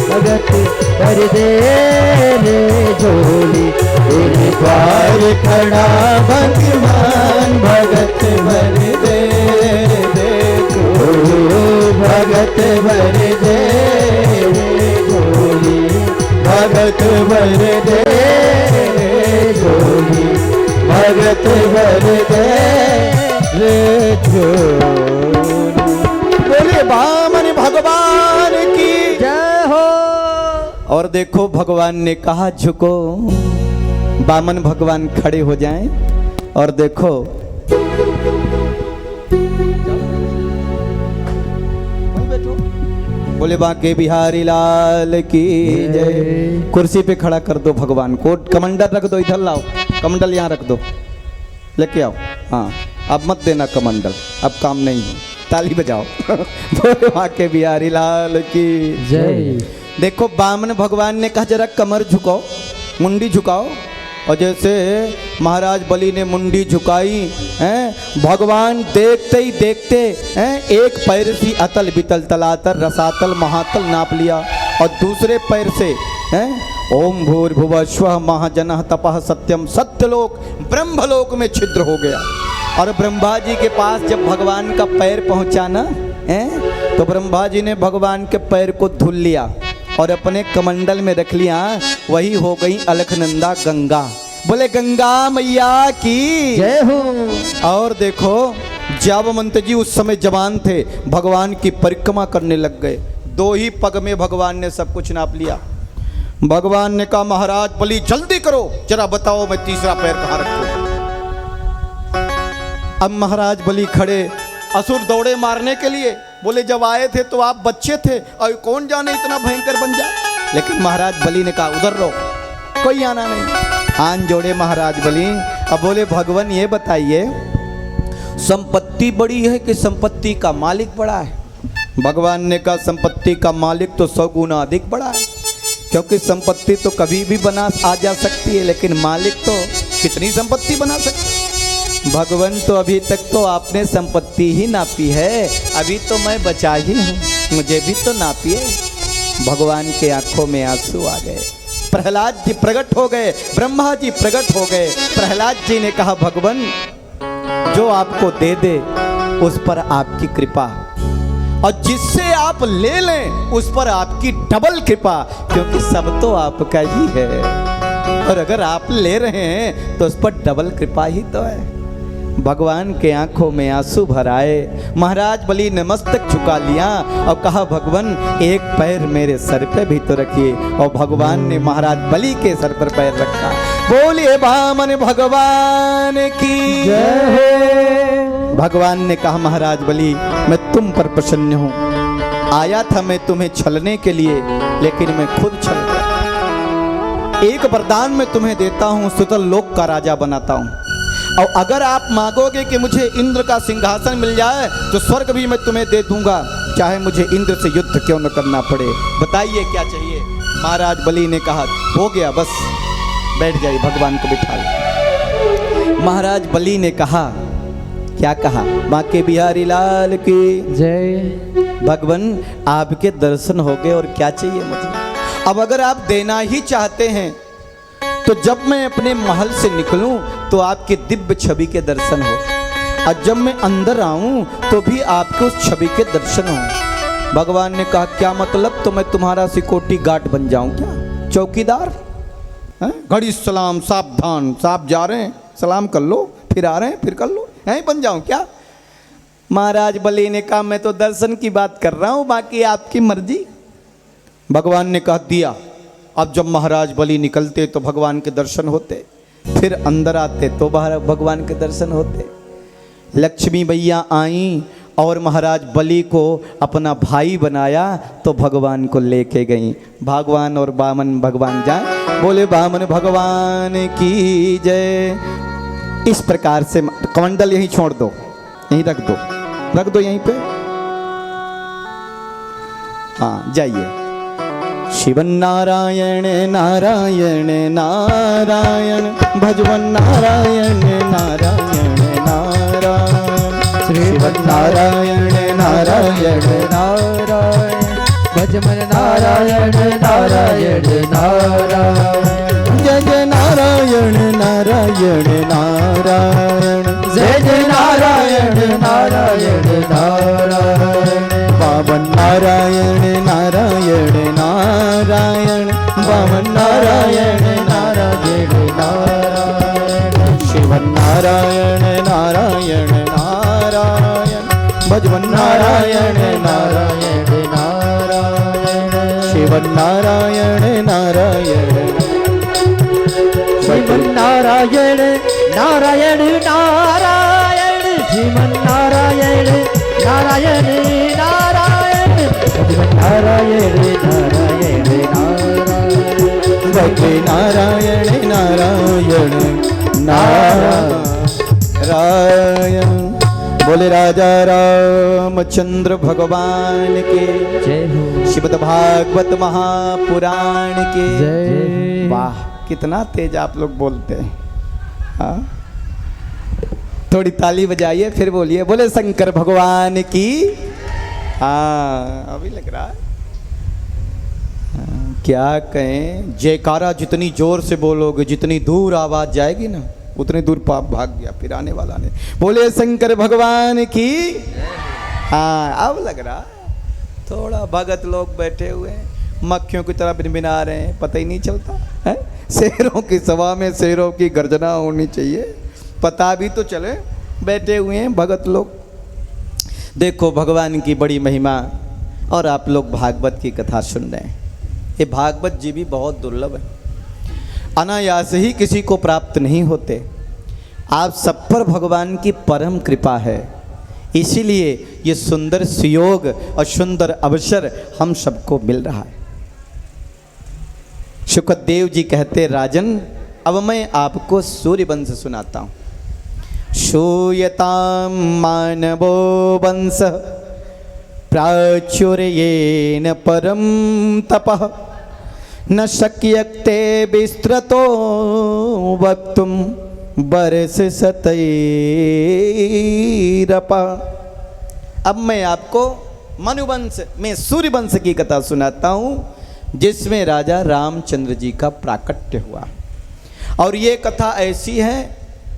भगत भर तेरे झोली, तेरे द्वार खड़ा भगवान। भगत भर तेरे झोली, भगत भर तेरे झोली, भगत भर तेरे झोली, भगत भर तेरे झोली। बोले वामन भगवान की जय हो। और देखो भगवान ने कहा झुको, वामन भगवान खड़े हो जाएं और देखो बोले बांके बिहारी लाल की जय। कुर्सी पे खड़ा कर दो भगवान को, कमंडल रख दो, इधर लाओ कमंडल, यहाँ रख दो, लेके आओ। हाँ अब मत देना कमंडल, अब काम नहीं है, ताली बजाओ। बोले बांके बिहारी लाल की जय। देखो वामन भगवान ने कहा जरा कमर झुकाओ, मुंडी झुकाओ, और जैसे महाराज बलि ने मुंडी झुकाई हैं, भगवान देखते ही देखते हैं एक पैर से अतल बितल तलातल रसातल महातल नाप लिया और दूसरे पैर से हैं ओम भूर्भुवः स्वः महाजनः तपः सत्यम सत्यलोक ब्रह्मलोक में छिद्र हो गया। और ब्रह्मा जी के पास जब भगवान का पैर पहुंचा ना हैं, तो ब्रह्मा जी ने भगवान के पैर को धुल लिया और अपने कमंडल में रख लिया। वही हो गई अलखनंदा गंगा। बोले गंगा मैया की जय हो। और देखो जावमंत जी उस समय जवान थे, भगवान की परिक्रमा करने लग गए। 2 ही पग में भगवान ने सब कुछ नाप लिया। भगवान ने कहा महाराज बलि जल्दी करो, जरा बताओ मैं तीसरा पैर कहाँ रखूं। अब महाराज बलि खड़े, असुर दौड़े मारने के लिए। बोले जब आए थे तो आप बच्चे थे और कौन जाने इतना भयंकर बन जाए। लेकिन महाराज बलि ने कहा उधर रहो, कोई आना नहीं। हाथ जोड़े महाराज बलि। अब बोले भगवान ये बताइए संपत्ति बड़ी है कि संपत्ति का मालिक बड़ा है। भगवान ने कहा संपत्ति का मालिक तो 100 गुना अधिक बड़ा है, क्योंकि संपत्ति तो कभी भी बना आ जा सकती है, लेकिन मालिक तो कितनी संपत्ति बना सकता है। भगवान तो अभी तक तो आपने संपत्ति ही नापी है, अभी तो मैं बचा ही हूँ, मुझे भी तो नापिए। भगवान के आंखों में आंसू आ गए। प्रहलाद जी प्रकट हो गए, ब्रह्मा जी प्रकट हो गए। प्रहलाद जी ने कहा भगवान जो आपको दे दे उस पर आपकी कृपा, और जिससे आप ले लें उस पर आपकी डबल कृपा, क्योंकि सब तो आपका ही है। और अगर आप ले रहे हैं तो उस पर डबल कृपा ही तो है। भगवान के आंखों में आंसू भर आए। महाराज बलि ने मस्तक झुका लिया और कहा भगवान एक पैर मेरे सर पे भी तो रखिए। और भगवान ने महाराज बलि के सर पर पैर रखा। बोलिए वामन भगवान की जय। भगवान ने कहा महाराज बलि मैं तुम पर प्रसन्न हूँ, आया था मैं तुम्हें छलने के लिए, लेकिन मैं खुद छल गया। एक वरदान मैं तुम्हें देता हूँ, सुतल लोक का राजा बनाता हूँ, और अगर आप मांगोगे कि मुझे इंद्र का सिंहासन मिल जाए तो स्वर्ग भी मैं तुम्हें दे दूंगा, चाहे मुझे इंद्र से युद्ध क्यों न करना पड़े। बताइए क्या चाहिए। महाराज बलि ने कहा हो गया बस, बैठ जाइए, भगवान को बिठा लो। महाराज बलि ने कहा क्या कहा, बांके बिहारी लाल की जय। भगवान आपके दर्शन हो गए और क्या चाहिए मुझे। अब अगर आप देना ही चाहते हैं तो जब मैं अपने महल से निकलूं तो आपके दिव्य छवि के दर्शन हो, और जब मैं अंदर आऊं तो भी आपके उस छवि के दर्शन हो। भगवान ने कहा क्या मतलब, तो मैं तुम्हारा सिक्योरिटी गार्ड बन जाऊं क्या, चौकीदार? घड़ी सलाम सावधान, साहब जा रहे हैं सलाम कर लो, फिर आ रहे हैं फिर कर लो, यहीं बन जाऊं क्या। महाराज बलि ने कहा मैं तो दर्शन की बात कर रहा हूं, बाकी आपकी मर्जी। भगवान ने कहा दिया। अब जब महाराज बलि निकलते तो भगवान के दर्शन होते, फिर अंदर आते तो बाहर भगवान के दर्शन होते। लक्ष्मी मैया आई और महाराज बलि को अपना भाई बनाया तो भगवान को लेके गई। भगवान और बामन भगवान जाए, बोले बामन भगवान की जय। इस प्रकार से कमंडल यहीं छोड़ दो, यहीं रख दो यहीं पे। हाँ जाइए। शिवन नारायण नारायण नारायण, भजवन नारायण नारायण नारायण, श्रीवन नारायण नारायण नारायण, भजमन नारायण नारायण नारायण। जय जय नारायण नारायण नारायण, जय जय नारायण नारायण नारायण। बावन नारायण नारायण नारायण, बावन नारायण नारायण नारायण, शिवन नारायण नारायण नारायण, भजवन नारायण नारायण नारायण, शिवन नारायण नारायण, श्रीमन नारायण नारायण नारायण, श्रीमन नारायण नारायण नारायण, श्रीमन नारायण नारायण नारायण, भजे नारायण नारायण नारायण। बोले राजा रामचंद्र भगवान के जय हो। श्रीमद् भागवत महापुराण के जय। वाह कितना तेज आप लोग बोलते हैं। हाँ, थोड़ी ताली बजाइए फिर बोलिए बोले शंकर भगवान की। हाँ अभी लग रहा है। हाँ, क्या कहें, जयकारा जितनी जोर से बोलोगे जितनी दूर आवाज जाएगी ना उतनी दूर पाप भाग गया, फिर आने वाला नहीं। बोले शंकर भगवान की। हाँ अब लग रहा है। थोड़ा भगत लोग बैठे हुए हैं, मक्खियों की तरह भिनभिना रहे हैं, पता ही नहीं चलता है। शेरों की सभा में शेरों की गर्जना होनी चाहिए, पता भी तो चले। बैठे हुए हैं भगत लोग, देखो भगवान की बड़ी महिमा। और आप लोग भागवत की कथा सुन रहे हैं। ये भागवत जी भी बहुत दुर्लभ है, अनायास ही किसी को प्राप्त नहीं होते। आप सब पर भगवान की परम कृपा है, इसीलिए ये सुंदर सुयोग और सुंदर अवसर हम सबको मिल रहा है। शुकदेव जी कहते, राजन अब मैं आपको सूर्य वंश सुनाता हूँ। श्रूयतां मानवो वंश प्राचुर्येण परम तपः न शक्यते विस्तृतो वक्तुं वर्ष शतैरपा। अब मैं आपको मनुवंश में सूर्यवंश की कथा सुनाता हूँ, जिसमें राजा रामचंद्र जी का प्राकट्य हुआ। और ये कथा ऐसी है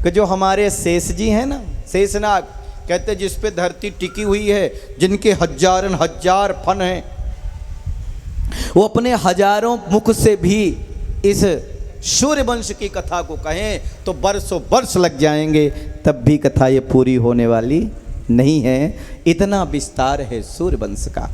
कि जो हमारे शेष जी हैं ना, शेषनाग कहते, जिस पे धरती टिकी हुई है, जिनके हजारन हजार फन हैं, वो अपने हजारों मुख से भी इस सूर्यवंश की कथा को कहें तो बरसों वर्ष लग जाएंगे, तब भी कथा ये पूरी होने वाली नहीं है। इतना विस्तार है सूर्यवंश का।